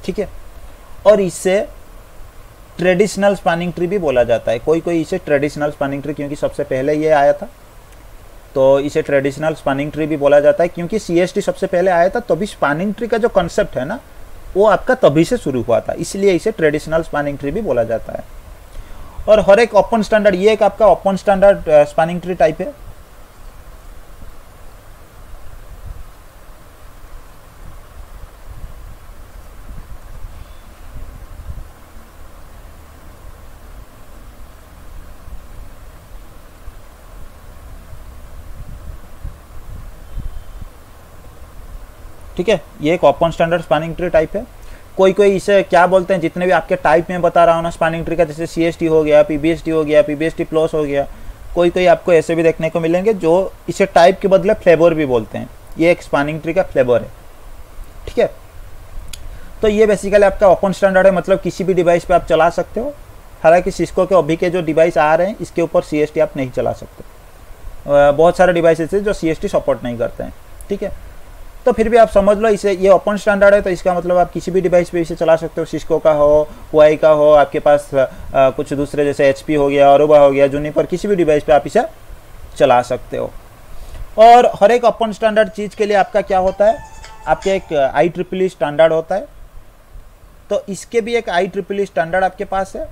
ठीक है, और इसे ट्रेडिशनल स्पैनिंग ट्री भी बोला जाता है। कोई कोई इसे ट्रेडिशनल स्पैनिंग ट्री, क्योंकि सबसे पहले ये आया था तो इसे ट्रेडिशनल स्पैनिंग ट्री भी बोला जाता है, क्योंकि CST सबसे पहले आया था, तभी स्पैनिंग ट्री का जो कॉन्सेप्ट है ना वो आपका तभी से शुरू हुआ था, इसलिए इसे ट्रेडिशनल स्पैनिंग ट्री भी बोला जाता है। और हर एक ओपन स्टैंडर्ड, ये एक आपका open standard spanning tree type है। ठीक है, ये एक open standard spanning tree type है। कोई कोई इसे क्या बोलते हैं, जितने भी आपके टाइप में बता रहा हूँ ना स्पैनिंग ट्री का, जैसे CST हो गया, PBST हो गया, PBST प्लस हो गया, कोई कोई आपको ऐसे भी देखने को मिलेंगे जो इसे टाइप के बदले फ्लेवर भी बोलते हैं। ये एक स्पैनिंग ट्री का फ्लेवर है। ठीक है, तो ये बेसिकली आपका ओपन स्टैंडर्ड है, मतलब किसी भी डिवाइस पे आप चला सकते हो। हालांकि सिस्को के अभी के जो डिवाइस आ रहे हैं इसके ऊपर CST आप नहीं चला सकते। बहुत सारे डिवाइसेस है जो CST सपोर्ट नहीं करते हैं। ठीक है, तो फिर भी आप समझ लो इसे, ये ओपन स्टैंडर्ड है तो इसका मतलब आप किसी भी डिवाइस पे इसे चला सकते हो। सिस्को का हो, हुआई का हो, आपके पास कुछ दूसरे जैसे HP हो गया, अरूबा हो गया, जूनिपर, किसी भी डिवाइस पे आप इसे चला सकते हो। और हर एक ओपन स्टैंडर्ड चीज़ के लिए आपका क्या होता है, आपके एक IEEE स्टैंडर्ड होता है। तो इसके भी एक IEEE स्टैंडर्ड आपके पास है।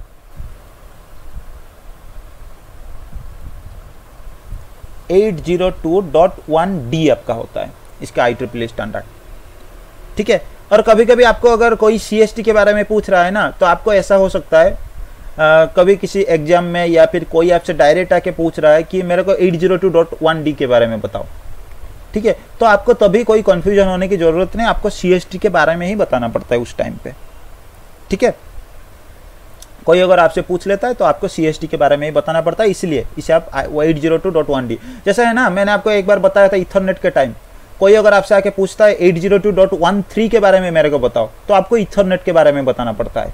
(802.1D) आपका होता है इसका IEEE स्टैंडर्ड। ठीक है, और कभी कभी आपको अगर कोई CST के बारे में पूछ रहा है ना, तो आपको ऐसा हो सकता है कभी किसी एग्जाम में या फिर कोई आपसे डायरेक्ट आके पूछ रहा है कि मेरे को 802.1D के बारे में बताओ। ठीक है, तो आपको तभी कोई कंफ्यूजन होने की जरूरत नहीं, आपको CST के बारे में ही बताना पड़ता है उस टाइम पे। ठीक है, कोई अगर आपसे पूछ लेता है तो आपको CST के बारे में ही बताना पड़ता है, इसलिए इसे आप 802.1D, जैसा है ना, मैंने आपको एक बार बताया था ईथरनेट के टाइम, कोई अगर आपसे आके पूछता है 802.13 के बारे में मेरे को बताओ, तो आपको ईथरनेट के बारे में बताना पड़ता है।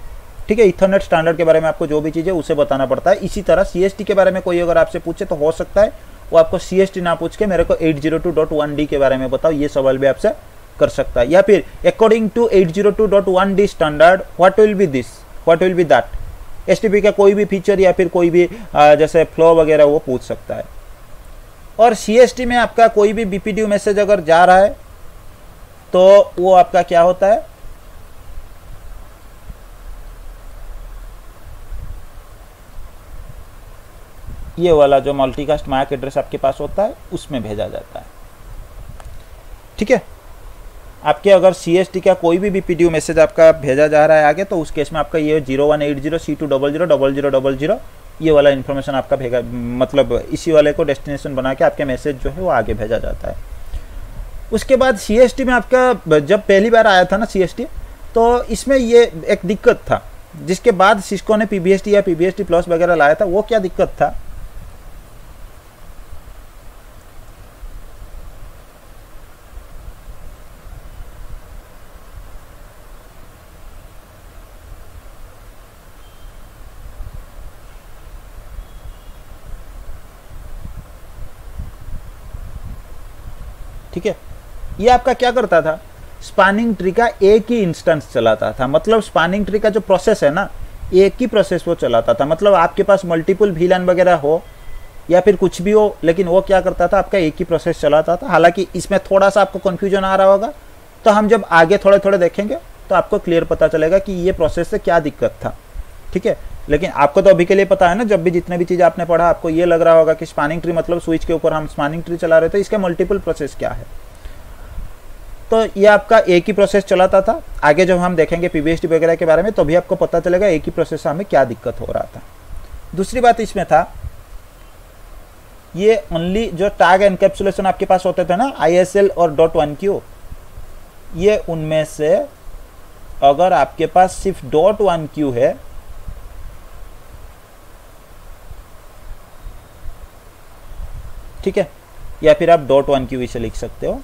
ठीक है, ईथरनेट स्टैंडर्ड के बारे में आपको जो भी चीज़ है उसे बताना पड़ता है। इसी तरह CST के बारे में कोई अगर आपसे पूछे तो हो सकता है वो आपको CST ना पूछ के मेरे को 802.1D के बारे में बताओ, ये सवाल भी आपसे कर सकता है। या फिर according to 802.1D standard what will be this, what will be that, HTTP का कोई भी फीचर या फिर कोई भी जैसे फ्लो वगैरह वो पूछ सकता है। और CST में आपका कोई भी BPDU मैसेज अगर जा रहा है तो वो आपका क्या होता है, ये वाला जो मल्टीकास्ट मैक एड्रेस आपके पास होता है उसमें भेजा जाता है। ठीक है, आपके अगर CST का कोई भी BPDU मैसेज आपका भेजा जा रहा है आगे, तो उस केस में आपका ये 0180C2000000 ये वाला इन्फॉर्मेशन आपका भेजा, मतलब इसी वाले को डेस्टिनेशन बना के आपके मैसेज जो है वो आगे भेजा जाता है। उसके बाद CST में आपका जब पहली बार आया था ना CST, तो इसमें ये एक दिक्कत था, जिसके बाद सिस्को ने PBST या PBST प्लस वगैरह लाया था। वो क्या दिक्कत था, ठीक है, ये आपका क्या करता था, स्पैनिंग ट्री का एक ही इंस्टेंस चलाता था। मतलब स्पैनिंग ट्री का जो प्रोसेस है ना, एक ही प्रोसेस वो चलाता था। मतलब आपके पास मल्टीपल VLAN वगैरह हो या फिर कुछ भी हो, लेकिन वो क्या करता था, आपका एक ही प्रोसेस चलाता था। हालांकि इसमें थोड़ा सा आपको कन्फ्यूजन आ रहा होगा, तो हम जब आगे थोड़े थोड़े देखेंगे तो आपको क्लियर पता चलेगा कि ये प्रोसेस से क्या दिक्कत था। ठीक है, लेकिन आपको तो अभी के लिए पता है ना, जब भी जितने भी चीज़ आपने पढ़ा आपको ये लग रहा होगा कि स्पैनिंग ट्री मतलब स्विच के ऊपर हम स्पैनिंग ट्री चला रहे थे, इसके मल्टीपल प्रोसेस क्या है। तो ये आपका एक ही प्रोसेस चलाता था। आगे जब हम देखेंगे पीवीएसटी वगैरह के बारे में तो भी आपको पता चलेगा एक ही प्रोसेस से हमें क्या दिक्कत हो रहा था। दूसरी बात इसमें था, ये ओनली जो टैग एनकैप्सुलेशन आपके पास होते थे ना ISL और .1q, ये उनमें से अगर आपके पास सिर्फ .1q है ठीक है, या फिर आप .1q इसे लिख सकते हो।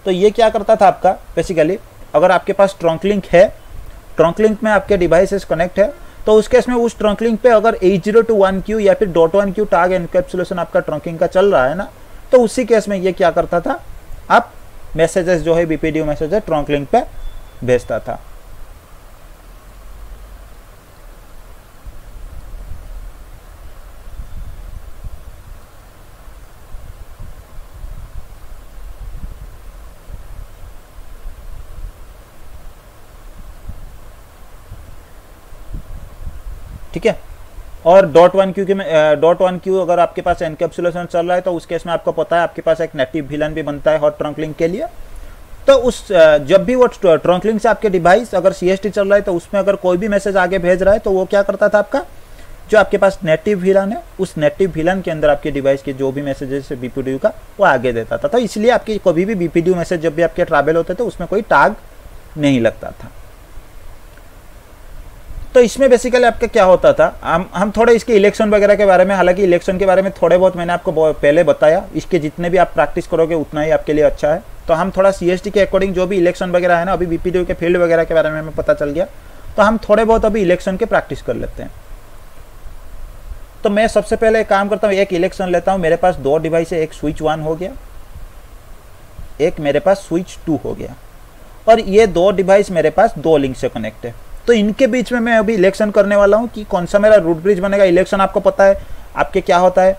तो ये क्या करता था आपका बेसिकली, अगर आपके पास ट्रंक लिंक है, ट्रंक लिंक में आपके डिवाइसेस कनेक्ट है, तो उस केस में उस ट्रंक लिंक पे अगर 8021q या फिर .1q टैग एनकैप्सुलेशन आपका ट्रंकिंग का चल रहा है ना, तो उसी केस में ये क्या करता था, आप मैसेजेस जो है BPDU मैसेज है ट्रंक लिंक पे भेजता था। ठीक है, और .1q अगर आपके पास एनकैप्सुलेशन चल रहा है तो उस केस में आपको पता है आपके पास एक नेटिव विलन भी बनता है हॉट ट्रंक लिंक के लिए। तो उस जब भी वो ट्रंक लिंक से आपके डिवाइस अगर CST चल रहा है तो उसमें अगर कोई भी मैसेज आगे भेज रहा है तो वो क्या करता था, आपका जो आपके पास नेटिव विलन है उस नेटिव विलन के अंदर आपके डिवाइस के जो भी मैसेजेस है BPDU का वो आगे देता था। तो इसलिए आपकी कभी भी BPDU मैसेज जब भी आपके ट्रैवल होते थे उसमें कोई टैग नहीं लगता था। तो इसमें बेसिकली आपका क्या होता था, हम थोड़े इसके इलेक्शन वगैरह के बारे में, हालांकि इलेक्शन के बारे में थोड़े बहुत मैंने आपको पहले बताया, इसके जितने भी आप प्रैक्टिस करोगे उतना ही आपके लिए अच्छा है। तो हम थोड़ा CST के अकॉर्डिंग जो भी इलेक्शन वगैरह है ना, अभी BPDU के फील्ड वगैरह के बारे में हमें पता चल गया, तो हम थोड़े बहुत अभी इलेक्शन के प्रैक्टिस कर लेते हैं। तो मैं सबसे पहले एक काम करता हूँ, एक इलेक्शन लेता हूँ, मेरे पास 2 डिवाइस है, एक स्विच 1 हो गया, एक मेरे पास स्विच 2 हो गया, और ये 2 डिवाइस मेरे पास 2 लिंक से कनेक्ट है। तो इनके बीच में मैं अभी इलेक्शन करने वाला हूँ कि कौन सा मेरा रूट ब्रिज बनेगा। इलेक्शन आपको पता है आपके क्या होता है,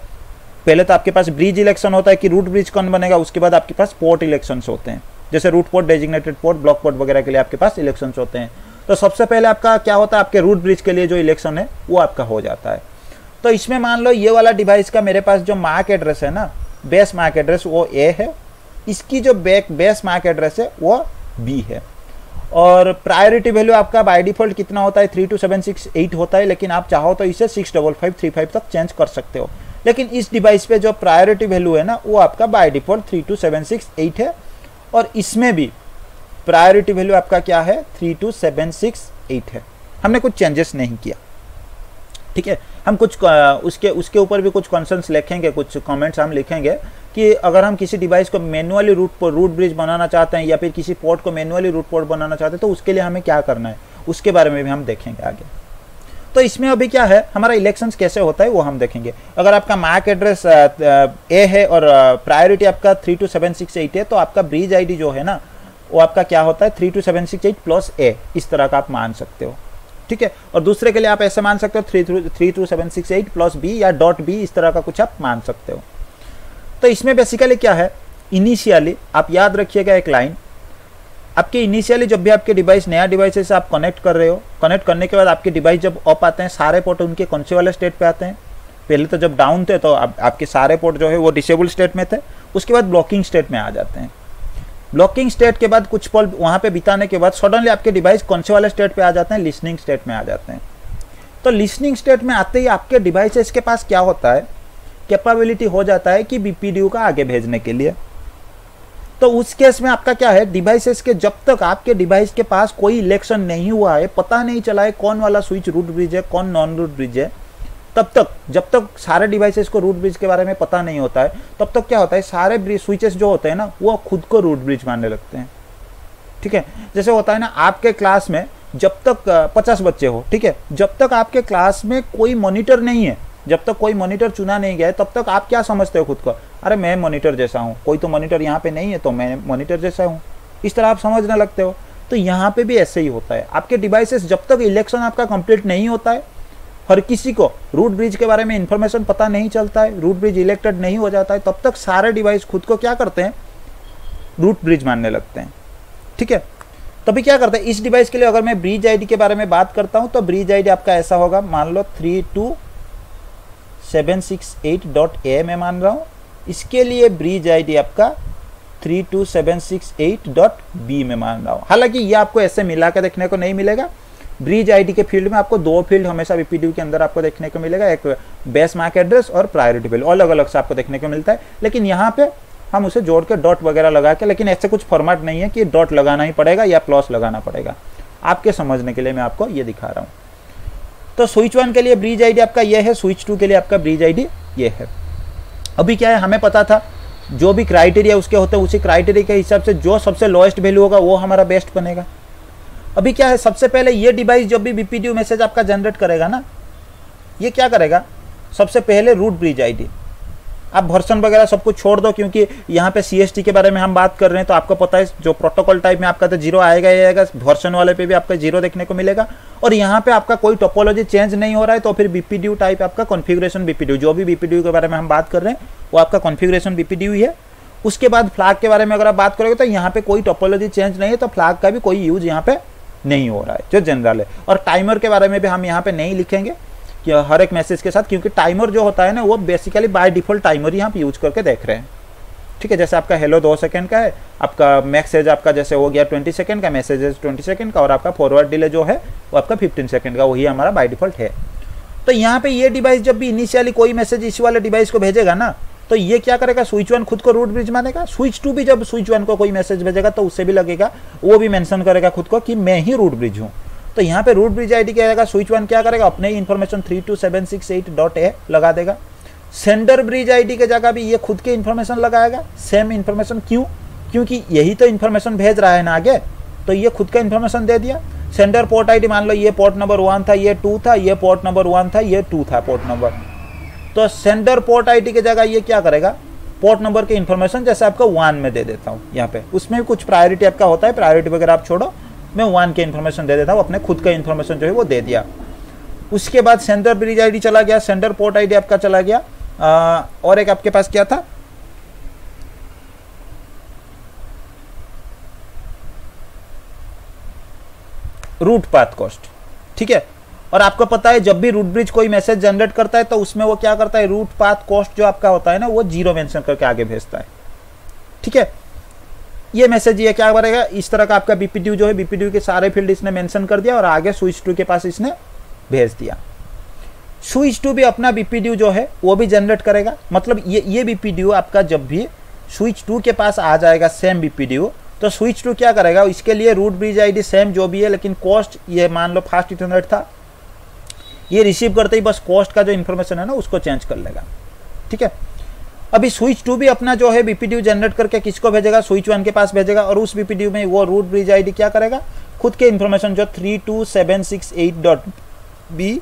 पहले तो आपके पास ब्रिज इलेक्शन होता है कि रूट ब्रिज कौन बनेगा, उसके बाद आपके पास पोर्ट इलेक्शंस होते हैं, जैसे root port, designated port, block port वगैरह के लिए आपके पास इलेक्शंस होते हैं। तो सबसे पहले आपका क्या होता है, आपके रूट ब्रिज के लिए जो इलेक्शन है वो आपका हो जाता है। तो इसमें मान लो ये वाला डिवाइस का मेरे पास जो मैक एड्रेस है ना, बेस मैक एड्रेस वो A है, इसकी जो बेस मैक एड्रेस है वो B है, और प्रायोरिटी वैल्यू आपका बाय डिफॉल्ट कितना होता है 32768 होता है, लेकिन आप चाहो तो इसे 65535 तक चेंज कर सकते हो। लेकिन इस डिवाइस पे जो प्रायोरिटी वैल्यू है ना वो आपका बाय डिफॉल्ट 32768 है, और इसमें भी प्रायोरिटी वैल्यू आपका क्या है 32768 है। हमने कुछ चेंजेस नहीं किया, ठीक है। हम कुछ उसके ऊपर भी कुछ कंसर्न्स लिखेंगे, कुछ कमेंट्स हम लिखेंगे कि अगर हम किसी डिवाइस को मैनुअली रूट ब्रिज बनाना चाहते हैं या फिर किसी पोर्ट को मैनुअली रूट पोर्ट बनाना चाहते हैं तो उसके लिए हमें क्या करना है, उसके बारे में भी हम देखेंगे आगे। तो इसमें अभी क्या है, हमारा इलेक्शंस कैसे होता है वो हम देखेंगे। अगर आपका मैक एड्रेस A है और प्रायोरिटी आपका 32768 है तो आपका ब्रिज ID जो है ना वो आपका क्या होता है 32768 प्लस A, इस तरह का आप मान सकते हो, ठीक है। और दूसरे के लिए आप ऐसे मान सकते हो 32768 प्लस B या .B, इस तरह का कुछ आप मान सकते हो। तो इसमें बेसिकली क्या है, इनिशियली आप याद रखिएगा एक लाइन, आपके इनिशियली जब भी आपके डिवाइस नया डिवाइस से आप कनेक्ट कर रहे हो, कनेक्ट करने के बाद आपके डिवाइस जब अप आते हैं सारे पोर्ट उनके कौन से वाले स्टेट पे आते हैं, पहले तो जब डाउन थे तो आपके सारे पोर्ट जो है वो डिसेबल स्टेट में थे, उसके बाद ब्लॉकिंग स्टेट में आ जाते हैं। ब्लॉकिंग स्टेट के बाद कुछ पल वहाँ पे बिताने के बाद सडनली आपके डिवाइस कौन से वाले स्टेट पे आ जाते हैं, लिसनिंग स्टेट में आ जाते हैं। तो लिसनिंग स्टेट में आते ही आपके डिवाइसेस के पास क्या होता है, कैपेबिलिटी हो जाता है कि BPDU का आगे भेजने के लिए। तो उस केस में आपका क्या है, डिवाइसेस के जब तक आपके डिवाइस के पास कोई इलेक्शन नहीं हुआ है, पता नहीं चला है कौन वाला स्विच रूट ब्रिज है कौन नॉन रूट ब्रिज है, तब तक जब तक सारे डिवाइसेस को रूट ब्रिज के बारे में पता नहीं होता है, तब तक क्या होता है सारे स्विचेस जो होते हैं ना वो खुद को रूट ब्रिज मानने लगते हैं, ठीक है। जैसे होता है ना आपके क्लास में जब तक 50 बच्चे हो, ठीक है, जब तक आपके क्लास में कोई मॉनिटर नहीं है, जब तक कोई मॉनिटर चुना नहीं गया है, तब तक आप क्या समझते हो खुद को, अरे मैं मॉनिटर जैसा हूँ, कोई तो मॉनिटर यहाँ पे नहीं है तो मैं मॉनिटर जैसा हूँ, इस तरह आप समझने लगते हो। तो यहाँ पे भी ऐसे ही होता है, आपके डिवाइसेस जब तक इलेक्शन आपका कंप्लीट नहीं होता है, हर किसी को रूट ब्रिज के बारे में इंफॉर्मेशन पता नहीं चलता है, रूट ब्रिज इलेक्टेड नहीं हो जाता है, तब तक सारे डिवाइस खुद को क्या करते हैं, रूट ब्रिज मानने लगते हैं, ठीक है। तभी क्या करते हैं, इस डिवाइस के लिए अगर मैं ब्रिज आईडी के बारे में बात करता हूं तो ब्रिज आईडी आपका ऐसा होगा, मान लो 32768.a मैं मान रहा हूं। इसके लिए ब्रिज आईडी आपका 32768.b में मान रहा हूं। हालांकि ये आपको ऐसे मिला के देखने को नहीं मिलेगा। ब्रिज आईडी के फील्ड में आपको दो फील्ड हमेशा बीपीडीयू के अंदर आपको देखने को मिलेगा, एक बेस मैक एड्रेस और प्रायोरिटी वैल्यू, अलग अलग से आपको देखने को मिलता है। लेकिन यहाँ पे हम उसे जोड़ के डॉट वगैरह लगा के, लेकिन ऐसे कुछ फॉर्मेट नहीं है कि डॉट लगाना ही पड़ेगा या प्लस लगाना पड़ेगा। आपके समझने के लिए मैं आपको ये दिखा रहा हूँ। तो स्विच 1 के लिए ब्रिज आईडी आपका ये है, स्विच 2 के लिए आपका ब्रिज आईडी ये है। अभी क्या है, हमें पता था जो भी क्राइटेरिया उसके होते हैं उसी क्राइटेरिया के हिसाब से जो सबसे लोएस्ट वैल्यू होगा वो हमारा बेस्ट बनेगा। अभी क्या है, सबसे पहले ये डिवाइस जब भी बीपीडीयू मैसेज आपका जनरेट करेगा ना, ये क्या करेगा, सबसे पहले रूट ब्रिज आईडी, आप वर्जन वगैरह सब कुछ छोड़ दो क्योंकि यहाँ पे सीएसटी के बारे में हम बात कर रहे हैं। तो आपको पता है जो प्रोटोकॉल टाइप में आपका तो जीरो आएगा ही आएगा, वर्जन वाले पे भी आपका जीरो देखने को मिलेगा। और यहाँ पे आपका कोई टोपोलॉजी चेंज नहीं हो रहा है, तो फिर बीपीडीयू टाइप आपका कॉन्फ़िगरेशन बीपीडीयू, जो भी बीपीडीयू के बारे में हम बात कर रहे हैं वो आपका कॉन्फ़िगरेशन बीपीडीयू ही है। उसके बाद फ्लैग के बारे में अगर आप बात करोगे तो यहाँ पे कोई टोपोलॉजी चेंज नहीं है, तो फ्लैग का भी कोई यूज यहाँ पे नहीं हो रहा है, जो जनरल है। और टाइमर के बारे में भी हम यहाँ पे नहीं लिखेंगे कि हर एक मैसेज के साथ, क्योंकि टाइमर जो होता है ना वो बेसिकली बाय डिफॉल्ट टाइमर ही आप यूज करके देख रहे हैं। ठीक है, जैसे आपका हेलो 2 सेकंड का है, आपका मैसेज आपका जैसे हो गया 20 सेकंड का, मैसेज 20 सेकंड का, और आपका फॉरवर्ड डिले जो है वो आपका 15 सेकंड का, वही हमारा बाय डिफॉल्ट है। तो यहाँ पे ये डिवाइस जब भी इनिशियली कोई मैसेज इस वाले डिवाइस को भेजेगा ना, तो ये क्या करेगा, स्विच 1 खुद को रूट ब्रिज मानेगा। स्विच 2 भी जब स्विच 1 को कोई मैसेज भेजेगा तो उससे भी लगेगा, वो भी मेंशन करेगा खुद को कि मैं ही रूट ब्रिज हूँ। तो यहाँ पे रूट ब्रिज आईडी क्या आएगा, स्विच 1 क्या करेगा, अपने ही इन्फॉर्मेशन 32768.a लगा देगा। सेंडर ब्रिज आईडी के जगह भी ये खुद के इन्फॉर्मेशन लगाएगा, सेम इन्फॉर्मेशन। क्यों, क्योंकि यही तो इन्फॉर्मेशन भेज रहा है ना आगे, तो ये खुद का इन्फॉर्मेशन दे दिया। सेंडर पोर्ट आईडी, मान लो ये पोर्ट नंबर 1 था, ये 2 था, ये पोर्ट नंबर 1 था, ये 2 था पोर्ट नंबर। तो सेंडर पोर्ट आईडी के जगह ये क्या करेगा, पोर्ट नंबर के इन्फॉर्मेशन जैसे आपका 1 में दे देता हूँ यहाँ पे, उसमें भी कुछ प्रायोरिटी आपका होता है, प्रायोरिटी वगैरह आप छोड़ो, मैं 1 के इन्फॉर्मेशन दे देता हूँ, अपने खुद का इन्फॉर्मेशन जो है वो दे दिया। उसके बाद सेंडर ब्रिज आईडी चला गया, सेंडर पोर्ट आईडी आपका चला गया। और एक आपके पास क्या था, रूट पाथ कॉस्ट। ठीक है, और आपको पता है जब भी रूट ब्रिज कोई मैसेज जनरेट करता है तो उसमें वो क्या करता है, रूट पाथ कॉस्ट जो आपका होता है ना वो 0 मेंशन करके आगे भेजता है। ठीक है, ये मैसेज ये क्या करेगा, इस तरह का आपका बीपीडीयू जो है, बीपीडीयू के सारे फील्ड इसने मेंशन कर दिया और आगे स्विच 2 के पास इसने भेज दिया। स्विच 2 भी अपना बीपीडीयू जो है वो भी जनरेट करेगा। मतलब ये बीपीडीयू आपका जब भी स्विच 2 के पास आ जाएगा सेम बीपीडीयू, तो स्विच 2 क्या करेगा, इसके लिए रूट ब्रिज आईडी सेम जो भी है, लेकिन कॉस्ट ये मान लो फास्ट 800 था, ये रिसीव करते ही बस कॉस्ट का जो इन्फॉर्मेशन है ना उसको चेंज कर लेगा। ठीक है, अभी स्विच 2 भी अपना जो है बीपीडीयू जनरेट करके किसको भेजेगा, स्विच 1 के पास भेजेगा, और उस बीपीडीयू में वो रूट ब्रिज आईडी क्या करेगा, खुद के इन्फॉर्मेशन जो 32768.b,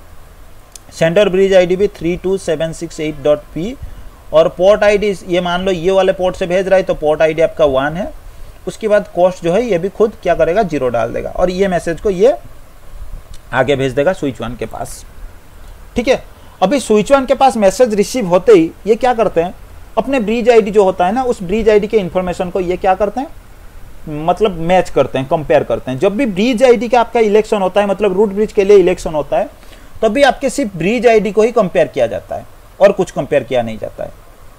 सेंडर ब्रिज आईडी भी 32768.p, और पोर्ट आईडी ये मान लो ये वाले पोर्ट से भेज रहा है तो पोर्ट आईडी आपका 1 है। उसके बाद कॉस्ट जो है ये भी खुद क्या करेगा, 0 डाल देगा, और ये मैसेज को ये आगे भेज देगा स्विच 1 के पास। ठीक है, अभी स्विच 1 के पास मैसेज रिसीव होते ही ये क्या करते हैं, अपने ब्रिज आईडी जो होता है ना उस ब्रिज आईडी के इन्फॉर्मेशन को ये क्या करते हैं, मतलब मैच करते हैं, कंपेयर करते हैं। जब भी ब्रिज आईडी का आपका इलेक्शन होता है, मतलब रूट ब्रिज के लिए इलेक्शन होता है, तब भी आपके सिर्फ ब्रिज आईडी को ही कंपेयर किया जाता है और कुछ कंपेयर किया नहीं जाता है।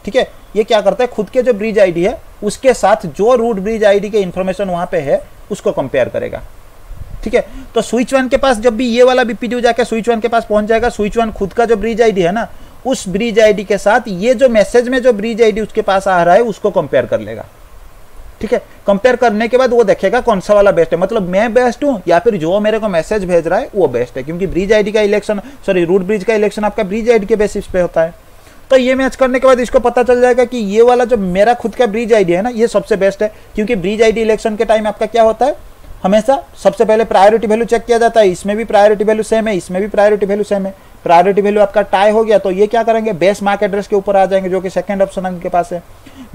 ठीक है, ये क्या करता है, खुद के जो ब्रिज आईडी है उसके साथ जो रूट ब्रिज आईडी के इन्फॉर्मेशन वहां पे है उसको कंपेयर करेगा। ठीक है, तो स्विच 1 के पास जब भी ये वाला बीपीडीयू जाके स्विच 1 के पास पहुंच जाएगा, स्विच 1 खुद का जो ब्रिज आईडी है ना उस ब्रिज आईडी के साथ ये जो मैसेज में जो ब्रिज आईडी उसके पास आ रहा है उसको कंपेयर कर लेगा। ठीक है, कंपेयर करने के बाद वो देखेगा कौन सा वाला बेस्ट है, मतलब मैं बेस्ट हूं या फिर जो मेरे को मैसेज भेज रहा है वो बेस्ट है, क्योंकि ब्रिज आईडी का इलेक्शन, सॉरी रूट ब्रिज का इलेक्शन आपका ब्रिज आईडी के बेसिस पे होता है। तो ये मैच करने के बाद इसको पता चल जाएगा कि ये वाला जो मेरा खुद का ब्रिज आईडी है ना ये सबसे बेस्ट है, क्योंकि ब्रिज आईडी इलेक्शन के टाइम आपका क्या होता है, हमेशा सबसे पहले प्रायोरिटी वैल्यू चेक किया जाता है। इसमें भी प्रायोरिटी वैल्यू सेम है, इसमें भी प्रायोरिटी वैल्यू सेम है। प्रायोरिटी वैल्यू आपका टाई हो गया तो ये क्या करेंगे, बेस मैक एड्रेस के ऊपर आ जाएंगे, जो कि सेकंड ऑप्शन उनके पास है।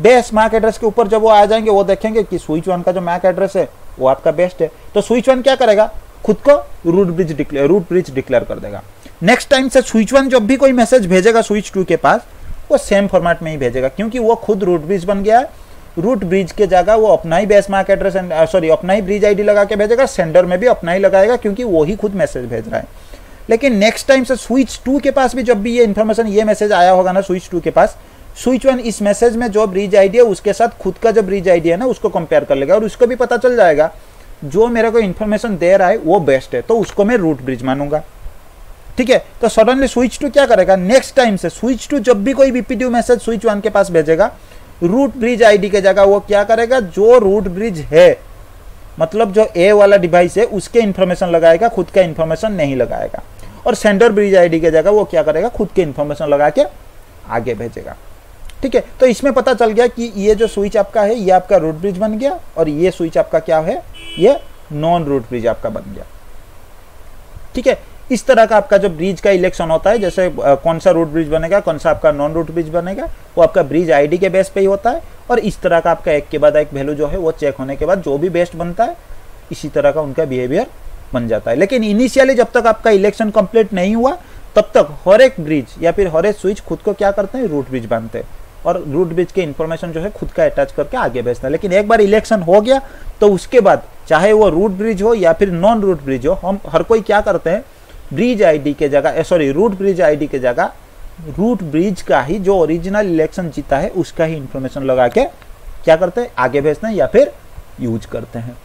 बेस मैक एड्रेस के ऊपर जब वो आ जाएंगे वो देखेंगे कि स्विच 1 का जो मैक एड्रेस है वो आपका बेस्ट है, तो स्विच 1 क्या करेगा, खुद को रूट ब्रिज डिक्लेयर कर देगा। नेक्स्ट टाइम से स्विच 1 जब भी कोई मैसेज भेजेगा स्विच 2 के पास वो सेम फॉर्मेट में ही भेजेगा, क्योंकि वो खुद रूट ब्रिज बन गया है। रूट ब्रिज के जगह वो अपना ही बेस मैक एड्रेस सॉरी अपना ही ब्रिज आईडी लगा के भेजेगा, सेंडर में भी अपना ही लगाएगा क्योंकि वो ही खुद मैसेज भेज रहा है। लेकिन नेक्स्ट टाइम से स्विच 2 के पास भी जब भी ये इन्फॉर्मेशन ये मैसेज आया होगा ना स्विच 2 के पास, स्विच 1 इस मैसेज में जो ब्रिज आईडी है उसके साथ खुद का जो ब्रिज आईडी है ना उसको कंपेयर कर लेगा और उसको भी पता चल जाएगा जो मेरे को इन्फॉर्मेशन दे रहा है वो बेस्ट है, तो उसको मैं रूट ब्रिज मानूंगा। ठीक है, तो सडनली स्विच 2 क्या करेगा, नेक्स्ट टाइम से स्विच 2 जब भी कोई बीपीडीयू मैसेज स्विच 1 के पास भेजेगा, रूट ब्रिज आईडी के जगह वो क्या करेगा, जो रूट ब्रिज है मतलब जो ए वाला डिवाइस है उसके इन्फॉर्मेशन लगाएगा, खुद का इन्फॉर्मेशन नहीं लगाएगा। और सेंडर ब्रिज आईडी के जगह वो क्या करेगा, खुद के इन्फॉर्मेशन लगा के आगे भेजेगा। ठीक है, तो इसमें पता चल गया कि ये जो स्विच आपका है ये आपका रूट ब्रिज बन गया और ये स्विच आपका क्या है, ये नॉन रूट ब्रिज आपका बन गया। ठीक है, इस तरह का आपका जो ब्रिज का इलेक्शन होता है, जैसे कौन सा रूट ब्रिज बनेगा, कौन सा आपका नॉन रूट ब्रिज बनेगा, वो आपका ब्रिज आईडी के बेस पे ही होता है। और इस तरह का आपका एक के बाद एक वैल्यू जो है वो चेक होने के बाद जो भी बेस्ट बनता है इसी तरह का उनका बिहेवियर बन जाता है। लेकिन इनिशियली जब तक आपका इलेक्शन कंप्लीट नहीं हुआ तब तक हर एक ब्रिज या फिर हर एक स्विच खुद को क्या करते हैं, रूट ब्रिज बनते हैं और रूट ब्रिज के इन्फॉर्मेशन जो है खुद का अटैच करके आगे भेजता है। लेकिन एक बार इलेक्शन हो गया तो उसके बाद चाहे वो रूट ब्रिज हो या फिर नॉन रूट ब्रिज हो, हम हर कोई क्या करते हैं, ब्रिज आईडी के जगह सॉरी रूट ब्रिज आईडी के जगह रूट ब्रिज का ही जो ओरिजिनल इलेक्शन जीता है उसका ही इंफॉर्मेशन लगा के क्या करते हैं, आगे भेजते हैं या फिर यूज करते हैं।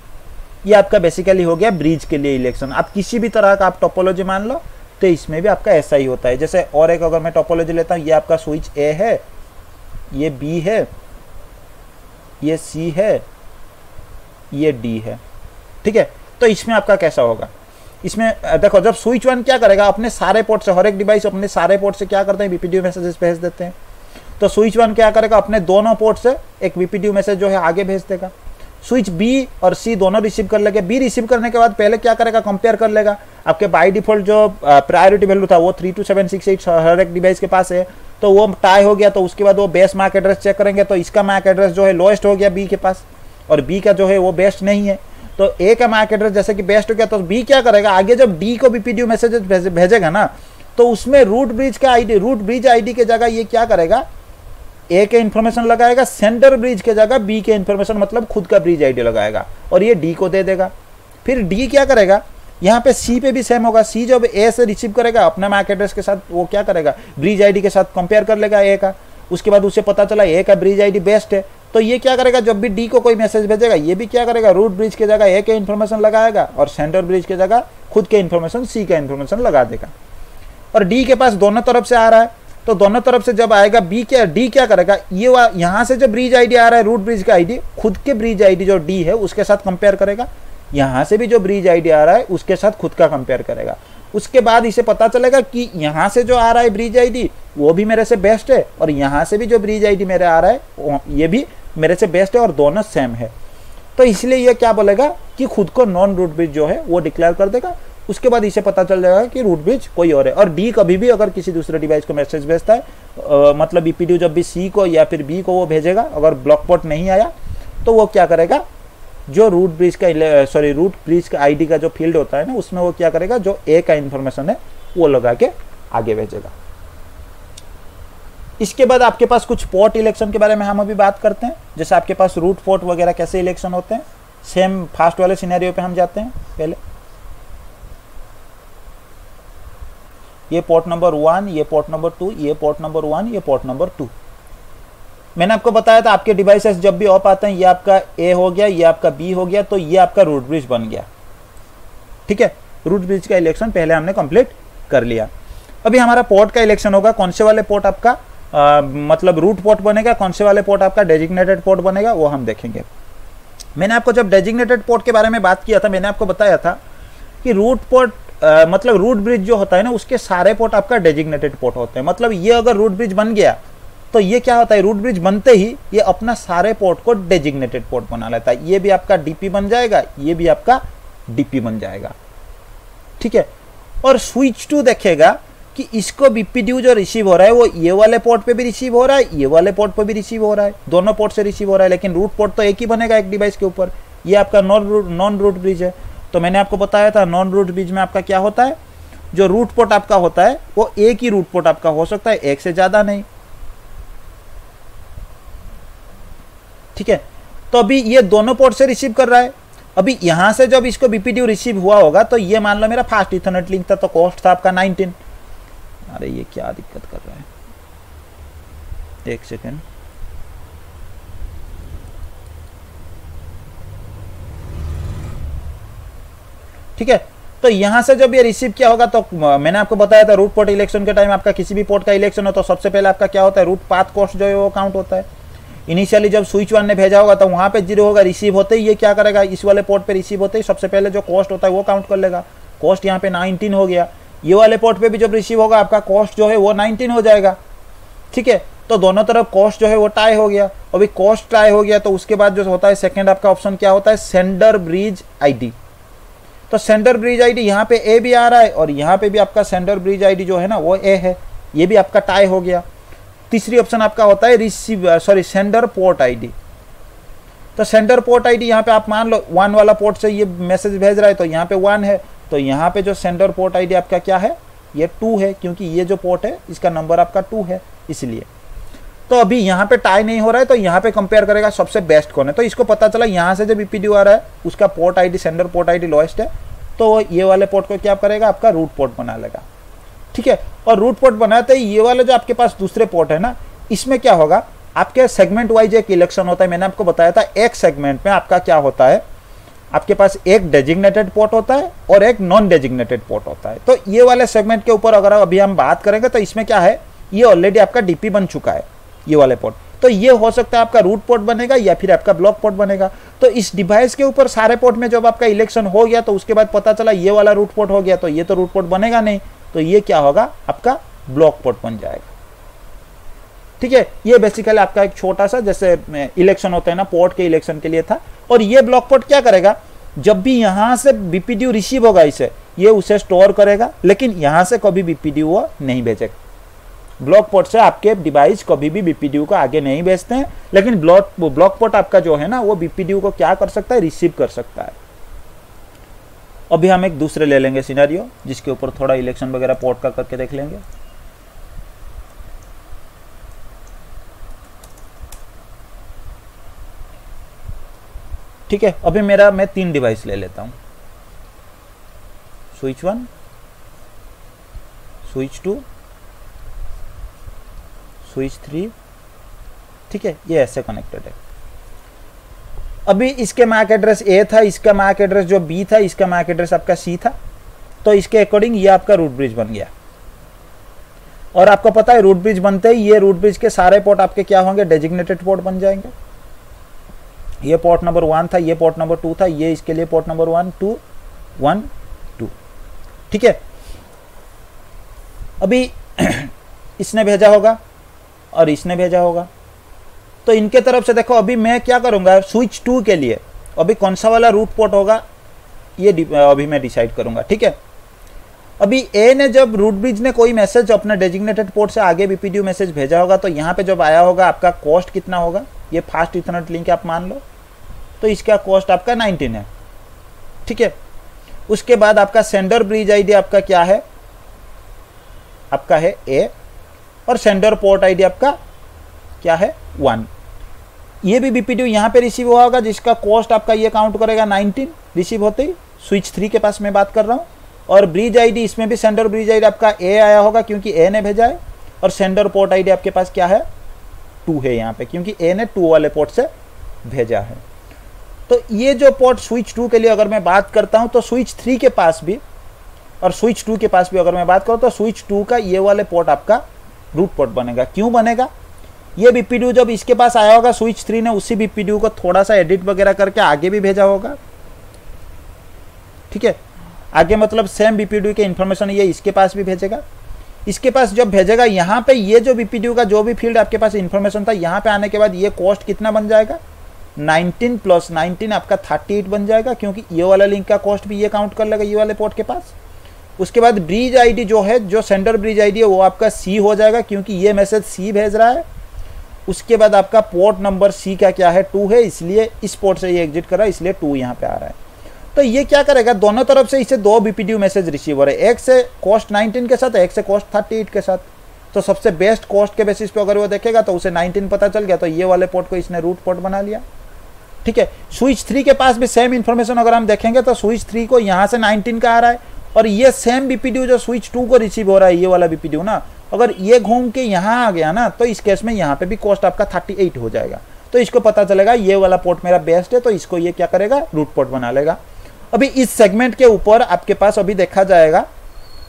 ये आपका बेसिकली हो गया ब्रिज के लिए इलेक्शन। आप किसी भी तरह का आप टोपोलॉजी मान लो तो इसमें भी आपका ऐसा ही होता है। जैसे और एक अगर मैं टोपोलॉजी लेता हूँ, ये आपका स्विच ए है, ये बी है, ये सी है, ये डी है। ठीक है, तो इसमें आपका कैसा होगा, इसमें देखो जब स्विच 1 क्या करेगा, अपने सारे पोर्ट से, हर एक डिवाइस अपने सारे पोर्ट से क्या करते हैं, बीपीडीयू मैसेजेस भेज देते हैं। तो स्विच 1 क्या करेगा, अपने दोनों पोर्ट से एक बीपीडीयू मैसेज जो है आगे भेज देगा। स्विच बी और सी दोनों रिसीव कर लेंगे। बी रिसीव करने के बाद पहले क्या करेगा, कंपेयर कर लेगा। आपके बाय डिफॉल्ट जो प्रायोरिटी वैल्यू था वो 32768 हर एक डिवाइस के पास है, तो वो टाई हो गया। तो उसके बाद वो बेस्ट मैक एड्रेस चेक करेंगे, तो इसका मैक एड्रेस जो है लोएस्ट हो गया बी के पास और बी का जो है वो बेस्ट नहीं है। तो ए का मैक एड्रेस जैसे कि बेस्ट हो गया तो बी क्या करेगा, आगे जब डी को बीपीडीयू मैसेज भेजेगा ना तो उसमें रूट ब्रिज का आईडी, रूट ब्रिज आईडी के जगह ये क्या करेगा, ए के इन्फॉर्मेशन लगाएगा, सेंडर ब्रिज के जगह बी के इन्फॉर्मेशन मतलब खुद का ब्रिज आईडी लगाएगा और ये डी को दे देगा। फिर डी क्या करेगा, यहाँ पे सी पे भी सेम होगा। सी जब ए से रिसीव करेगा अपना मैक एड्रेस के साथ, वो क्या करेगा, ब्रिज आईडी के साथ कंपेयर कर लेगा ए का। उसके बाद उसे पता चला ए का ब्रिज आईडी बेस्ट है, तो ये क्या करेगा, जब भी डी को कोई मैसेज भेजेगा ये भी क्या करेगा, रूट ब्रिज के जगह ए के इन्फॉर्मेशन लगाएगा और सेंटर ब्रिज के जगह खुद के इन्फॉर्मेशन सी का इन्फॉर्मेशन लगा देगा। और डी के पास दोनों तरफ से आ रहा है, तो दोनों तरफ से जब आएगा डी क्या करेगा, ये यहाँ से जो ब्रिज आईडी आ रहा है रूट ब्रिज का आईडी खुद के ब्रिज आईडी जो डी है उसके साथ कंपेयर करेगा। यहाँ से भी जो ब्रिज आईडी आ रहा है उसके साथ खुद का कंपेयर करेगा। उसके बाद इसे पता चलेगा कि यहाँ से जो आ रहा है ब्रिज आईडी वो भी मेरे से बेस्ट है और यहाँ से भी जो ब्रिज आईडी मेरे आ रहा है ये भी मेरे से बेस्ट है और दोनों सेम है। तो इसलिए ये क्या बोलेगा कि खुद को नॉन रूट ब्रिज जो है वो डिक्लेयर कर देगा। उसके बाद इसे पता चल जाएगा कि रूट ब्रिज कोई और है। और डी कभी भी अगर किसी दूसरे डिवाइस को मैसेज भेजता है मतलब बीपीडीयू जब भी सी को या फिर बी को वो भेजेगा, अगर ब्लॉक पोर्ट नहीं आया तो वो क्या करेगा, जो रूट ब्रिज का आईडी का जो फील्ड होता है ना उसमें वो क्या करेगा, जो ए का इंफॉर्मेशन है वो लगा के आगे भेजेगा। इसके बाद आपके पास कुछ पोर्ट इलेक्शन के बारे में हम अभी बात करते हैं। जैसे आपके पास रूट पोर्ट वगैरह कैसे इलेक्शन होते हैं, सेम फास्ट वाले सिनेरियो पे हम जाते हैं। पहले ये पोर्ट नंबर 1, ये पोर्ट नंबर 2, ये पोर्ट नंबर 1, ये पोर्ट नंबर 2। मैंने आपको बताया था आपके डिवाइसेस जब भी ऑफ आते हैं, ये आपका ए हो गया, ये आपका बी हो गया, तो ये आपका रूट ब्रिज बन गया। ठीक है, रूट ब्रिज का इलेक्शन पहले हमने कंप्लीट कर लिया। अभी हमारा पोर्ट का इलेक्शन होगा। कौन से वाले पोर्ट आपका मतलब रूट पोर्ट बनेगा, कौन से वाले पोर्ट आपका डेजिग्नेटेड पोर्ट बनेगा, वो हम देखेंगे। मैंने आपको जब डेजिग्नेटेड पोर्ट के बारे में बात किया था, मैंने आपको बताया था कि रूट पोर्ट मतलब रूट ब्रिज जो होता है ना उसके सारे पोर्ट आपका डेजिग्नेटेड पोर्ट होते हैं। मतलब ये अगर रूट ब्रिज बन गया तो ये क्या होता है, रूट ब्रिज बनते ही ये अपना सारे पोर्ट को डेजिग्नेटेड पोर्ट बना लेता है। ये भी आपका डीपी बन जाएगा, ये भी आपका डीपी बन जाएगा। ठीक है, और स्विच 2 देखेगा कि इसको बीपीडीयू जो रिसीव हो रहा है वो ये वाले पोर्ट पे भी रिसीव हो रहा है, ये वाले पोर्ट पे भी रिसीव हो रहा है, दोनों पोर्ट से रिसीव हो रहा है। लेकिन रूट पोर्ट तो एक ही बनेगा एक डिवाइस के ऊपर। ये आपका नॉन रूट ब्रिज है। तो मैंने आपको बताया था नॉन रूट ब्रिज में आपका क्या होता है, जो रूट पोर्ट आपका होता है वो एक ही रूट पोर्ट आपका हो सकता है, एक से ज्यादा नहीं। ठीक है। तो अभी ये दोनों पोर्ट से रिसीव कर रहा है। अभी यहाँ से जब इसको बीपीडीयू रिसीव हुआ होगा तो ये मान लो मेरा फास्ट इथरनेट लिंक था, तो कॉस्ट था आपका 19। अरे ये क्या दिक्कत कर रहा है, एक सेकेंड। ठीक है, तो यहां से जब ये रिसीव किया होगा तो मैंने आपको बताया था रूट पोर्ट इलेक्शन के टाइम आपका किसी भी पोर्ट का इलेक्शन हो तो सबसे पहले आपका क्या होता है, रूट पाथ कॉस्ट जो है वो काउंट होता है। इनिशियली जब स्विच 1 ने भेजा होगा तो वहां पे 0 होगा, रिसीव होते ही ये क्या करेगा, इस वाले पोर्ट पे रिसीव होते ही सबसे पहले जो कॉस्ट होता है वो काउंट कर लेगा। कॉस्ट यहाँ पे 19 हो गया। ये वाले पोर्ट पे भी जब रिसीव होगा आपका कॉस्ट जो है वो 19 हो जाएगा। ठीक है, तो दोनों तरफ कॉस्ट जो है वो टाई हो गया। अभी कॉस्ट टाई हो गया तो उसके बाद जो होता है सेकेंड आपका ऑप्शन क्या होता है, सेंडर ब्रिज आईडी। तो सेंडर ब्रिज आईडी यहाँ पे ए भी आ रहा है और यहाँ पे भी आपका सेंडर ब्रिज आईडी जो है ना वो ए है, ये भी आपका टाई हो गया। तीसरी ऑप्शन आपका होता है सेंडर पोर्ट आईडी। तो सेंडर पोर्ट आईडी यहाँ पे आप मान लो 1 वाला पोर्ट से ये मैसेज भेज रहा है तो यहाँ पे 1 है, तो यहाँ पे जो सेंडर पोर्ट आईडी आपका क्या है, ये 2 है, क्योंकि ये जो पोर्ट है इसका नंबर आपका 2 है इसलिए। तो अभी यहाँ पे टाई नहीं हो रहा है तो यहाँ पे कंपेयर करेगा सबसे बेस्ट कौन है। तो इसको पता चला यहाँ से जब बीपीडीयू आ रहा है उसका port ID sender port ID lowest है, तो ये वाले पोर्ट को क्या करेगा, आपका रूट पोर्ट बना लेगा। ठीक है, और रूट पोर्ट बनाते ही ये वाले जो आपके पास दूसरे पोर्ट है ना, इसमें क्या होगा, आपके सेगमेंट वाइज एक इलेक्शन होता है। मैंने आपको बताया था एक सेगमेंट में आपका क्या होता है, आपके पास एक डेजिग्नेटेड पोर्ट होता है और एक नॉन डेजिग्नेटेड पोर्ट होता है। तो ये वाले सेगमेंट के ऊपर अगर अभी हम बात करेंगे तो इसमें क्या है, ये ऑलरेडी आपका डीपी बन चुका है ये वाले पोर्ट। तो ये हो सकता है आपका रूट पोर्ट बनेगा या फिर आपका ब्लॉक पोर्ट बनेगा। तो इस डिवाइस के ऊपर सारे पोर्ट में जब आपका इलेक्शन हो गया तो उसके बाद पता चला ये वाला रूट पोर्ट हो गया, तो ये तो रूट पोर्ट बनेगा नहीं, तो ये क्या होगा, आपका ब्लॉक पोर्ट बन जाएगा। ठीक है, ये बेसिकली आपका एक छोटा सा जैसे इलेक्शन होता है ना, पोर्ट के इलेक्शन के लिए था। और ये ब्लॉक पोर्ट क्या करेगा, जब भी यहां से बीपीडीयू रिसीव होगा इसे, ये उसे स्टोर करेगा, लेकिन यहां से कभी बीपीडीयू वो नहीं भेजेगा। ब्लॉक पोर्ट से आपके डिवाइस कभी भी बीपीडीयू को आगे नहीं भेजते हैं, लेकिन ब्लॉक पोर्ट आपका जो है ना वो बीपीडीयू को क्या कर सकता है, रिसीव कर सकता है। अभी हम एक दूसरे ले लेंगे सिनेरियो जिसके ऊपर थोड़ा इलेक्शन वगैरह पोर्ट का करके देख लेंगे। ठीक है, अभी मैं 3 डिवाइस ले लेता हूं, स्विच 1, स्विच 2, स्विच 3। ठीक है, ये ऐसे कनेक्टेड है। अभी इसके मैक एड्रेस ए था, इसका मैक एड्रेस जो बी था, इसका मैक एड्रेस आपका सी था, तो इसके अकॉर्डिंग ये आपका रूट ब्रिज बन गया। और आपको पता है रूट ब्रिज बनते ही ये रूट ब्रिज के सारे पोर्ट आपके क्या होंगे, डेजिग्नेटेड पोर्ट बन जाएंगे। ये पोर्ट नंबर 1 था, ये पोर्ट नंबर 2 था, ये इसके लिए पोर्ट नंबर 1 2 1 2। ठीक है, अभी इसने भेजा होगा और इसने भेजा होगा, तो इनके तरफ से देखो अभी मैं क्या करूंगा, स्विच 2 के लिए अभी कौन सा वाला रूट पोर्ट होगा ये अभी मैं डिसाइड करूंगा। ठीक है, अभी ए ने जब रूट ब्रिज ने कोई मैसेज अपने डेजिग्नेटेड पोर्ट से आगे बीपीडीयू मैसेज भेजा होगा, तो यहाँ पे जब आया होगा आपका कॉस्ट कितना होगा, ये फास्ट इथरनेट लिंक आप मान लो, तो इसका कॉस्ट आपका 19 है। ठीक है, उसके बाद आपका सेंडर ब्रिज आईडी आपका क्या है, आपका है ए, और सेंडर पोर्ट आईडी आपका क्या है 1। ये भी बीपीडीयू यहाँ पे रिसीव हुआ होगा जिसका कॉस्ट आपका ये काउंट करेगा 19 रिसीव होते ही, स्विच 3 के पास मैं बात कर रहा हूँ। और ब्रिज आईडी इसमें भी सेंडर ब्रिज आईडी आपका ए आया होगा क्योंकि ए ने भेजा है, और सेंडर पोर्ट आईडी आपके पास क्या है 2 है यहाँ पे, क्योंकि ए ने 2 वाले पोर्ट से भेजा है। तो ये जो पोर्ट स्विच 2 के लिए अगर मैं बात करता हूँ तो स्विच 3 के पास भी और स्विच 2 के पास भी अगर मैं बात करूँ तो स्विच 2 का ये वाले पोर्ट आपका रूट पोर्ट बनेगा। क्यों बनेगा, ये बीपीडीयू जब इसके पास आया होगा स्विच 3 ने उसी बीपीडीयू को थोड़ा सा एडिट वगैरह करके आगे भी भेजा होगा। ठीक है, आगे मतलब सेम बीपीडीयू के इंफॉर्मेशन ये इसके पास भी भेजेगा। इसके पास जब भेजेगा यहाँ पे ये जो बीपीडीयू का जो भी फील्ड आपके पास इंफॉर्मेशन था, यहाँ पे आने के बाद ये कॉस्ट कितना बन जाएगा, 19 + 19 आपका 38 बन जाएगा, क्योंकि ये वाला लिंक का कॉस्ट भी ये काउंट कर लेगा ये वाले पोर्ट के पास। उसके बाद ब्रिज आईडी जो है, जो सेंडर ब्रिज आईडी है वो आपका सी हो जाएगा, क्योंकि ये मैसेज सी भेज रहा है। उसके बाद आपका पोर्ट नंबर सी का क्या है 2 है, इसलिए इस पोर्ट से ये एग्जिट कर रहा है, इसलिए 2 यहाँ पे आ रहा है। तो ये क्या करेगा, दोनों तरफ से इसे 2 बीपीडीयू मैसेज रिसीव हो रहे हैं, एक से कॉस्ट 19 के साथ, एक से कॉस्ट 38 के साथ। तो सबसे बेस्ट कॉस्ट के बेसिस पे अगर वो देखेगा तो उसे 19 पता चल गया, तो ये वाले पोर्ट को इसने रूट पोर्ट बना लिया। ठीक है, स्विच 3 के पास भी सेम इंफॉर्मेशन अगर हम देखेंगे तो स्विच 3 को यहाँ से 19 का आ रहा है, और ये सेम बीपीडीयू जो स्विच 2 को रिसीव हो रहा है, ये वाला बीपीडीयू ना, अगर ये घूम के यहाँ आ गया ना, तो इस केस में यहाँ पे भी कॉस्ट आपका 38 हो जाएगा। तो इसको पता चलेगा ये वाला पोर्ट मेरा बेस्ट है, तो इसको ये क्या करेगा, रूट पोर्ट बना लेगा। अभी इस सेगमेंट के ऊपर आपके पास अभी देखा जाएगा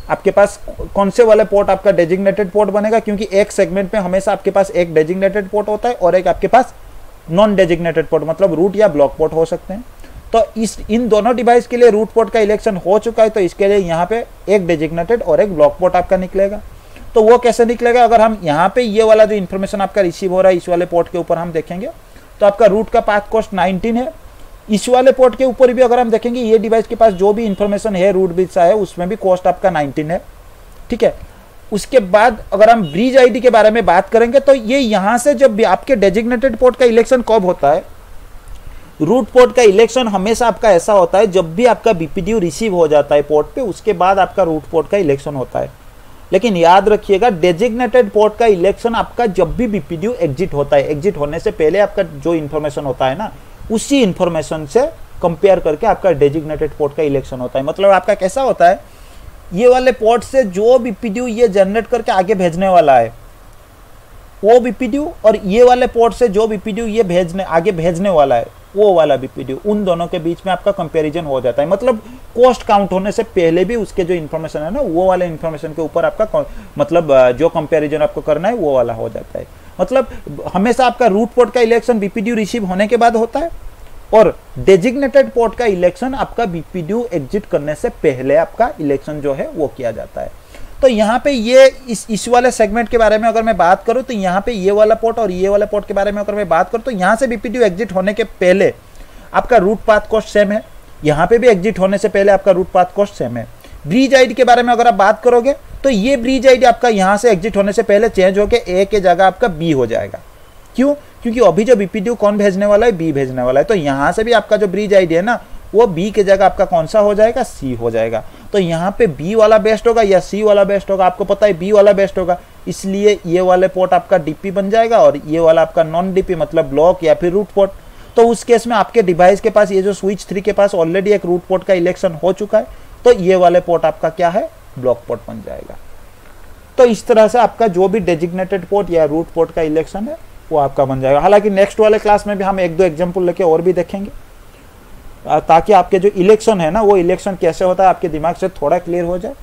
आपके पास कौन से वाले पोर्ट आपका डेजिग्नेटेड पोर्ट बनेगा, क्योंकि एक सेगमेंट में हमेशा आपके पास एक डेजिग्नेटेड पोर्ट होता है और एक आपके पास नॉन डेजिग्नेटेड पोर्ट, मतलब रूट या ब्लॉक पोर्ट हो सकते हैं। तो इन दोनों डिवाइस के लिए रूट पोर्ट का इलेक्शन हो चुका है, तो इसके लिए यहाँ पे एक डेजिग्नेटेड और एक ब्लॉक पोर्ट आपका निकलेगा। तो वो कैसे निकलेगा, अगर हम यहाँ पे ये वाला जो इन्फॉर्मेशन आपका रिसीव हो रहा है इस वाले पोर्ट के ऊपर हम देखेंगे तो आपका रूट का पाथ कॉस्ट 19 है। इस वाले पोर्ट के ऊपर भी अगर हम देखेंगे ये डिवाइस के पास जो भी इंफॉर्मेशन है रूट बिट सा है उसमें भी कॉस्ट आपका 19 है। ठीक है, उसके बाद अगर हम ब्रिज आईडी के बारे में बात करेंगे तो ये यहाँ से जब भी आपके डेजिग्नेटेड पोर्ट का इलेक्शन कब होता है, रूट पोर्ट का इलेक्शन हमेशा आपका ऐसा होता है जब भी आपका बीपीडीयू रिसीव हो जाता है पोर्ट पे, उसके बाद आपका रूट पोर्ट का इलेक्शन होता है। लेकिन याद रखिएगा डेजिग्नेटेड पोर्ट का इलेक्शन आपका जब भी बीपीडीयू एग्जिट होता है, एग्जिट होने से पहले आपका जो इन्फॉर्मेशन होता है ना, उसी इन्फॉर्मेशन से कंपेयर करके आपका डेजिग्नेटेड पोर्ट का इलेक्शन होता है। मतलब आपका कैसा होता है, ये वाले पोर्ट से जो बीपीडीयू ये जनरेट करके आगे भेजने वाला है वो बीपीडीयू, और ये वाले पोर्ट से जो बीपीडीयू ये आगे भेजने वाला है वो वाला बीपीडीयू, उन दोनों के बीच में आपका कंपैरिजन हो जाता है। मतलब कॉस्ट काउंट होने से पहले भी उसके जो इन्फॉर्मेशन है ना, वो वाले इन्फॉर्मेशन के ऊपर आपका मतलब जो कंपैरिजन आपको करना है वो वाला हो जाता है। मतलब हमेशा आपका रूट पोर्ट का इलेक्शन बीपीडीयू रिसीव होने के बाद होता है, और डेजिग्नेटेड पोर्ट का इलेक्शन आपका बीपीडीयू एग्जिट करने से पहले आपका इलेक्शन जो है वो किया जाता है। तो यहाँ पे ये इस वाले सेगमेंट के बारे में अगर मैं बात करूँ तो यहाँ पे ये वाला पोर्ट और ये वाला पोर्ट के बारे में अगर मैं बात करूँ तो यहाँ से बीपीडीयू एग्जिट होने के पहले आपका रूट पाथ कॉस्ट सेम है, यहाँ पे भी एग्जिट होने से पहले आपका रूट पाथ कॉस्ट सेम है। ब्रिज आईडी के बारे में अगर आप बात करोगे तो ये ब्रिज आईडी आपका यहाँ से एग्जिट होने से पहले चेंज होकर ए के जगह आपका बी हो जाएगा। क्यों, क्योंकि अभी जो बीपीडीयू कौन भेजने वाला है, बी भेजने वाला है। तो यहाँ से भी आपका जो ब्रिज आईडी है ना, वो बी के जगह आपका कौन सा हो जाएगा, सी हो जाएगा। तो यहाँ पे बी वाला बेस्ट होगा या सी वाला बेस्ट होगा, आपको पता है बी वाला बेस्ट होगा, इसलिए ये वाले पोर्ट आपका डीपी बन जाएगा और ये वाला आपका नॉन डीपी मतलब ब्लॉक या फिर रूट पोर्ट। तो उस केस में आपके डिवाइस के पास ये जो स्विच 3 के पास ऑलरेडी एक रूट पोर्ट का इलेक्शन हो चुका है, तो ये वाले पोर्ट आपका क्या है, ब्लॉक पोर्ट बन जाएगा। तो इस तरह से आपका जो भी डेजिग्नेटेड पोर्ट या रूट पोर्ट का इलेक्शन है वो आपका बन जाएगा। हालांकि नेक्स्ट वाले क्लास में भी हम एक दो एग्जाम्पल लेके और भी देखेंगे, ताकि आपके जो इलेक्शन है ना, वो इलेक्शन कैसे होता है आपके दिमाग से थोड़ा क्लियर हो जाए।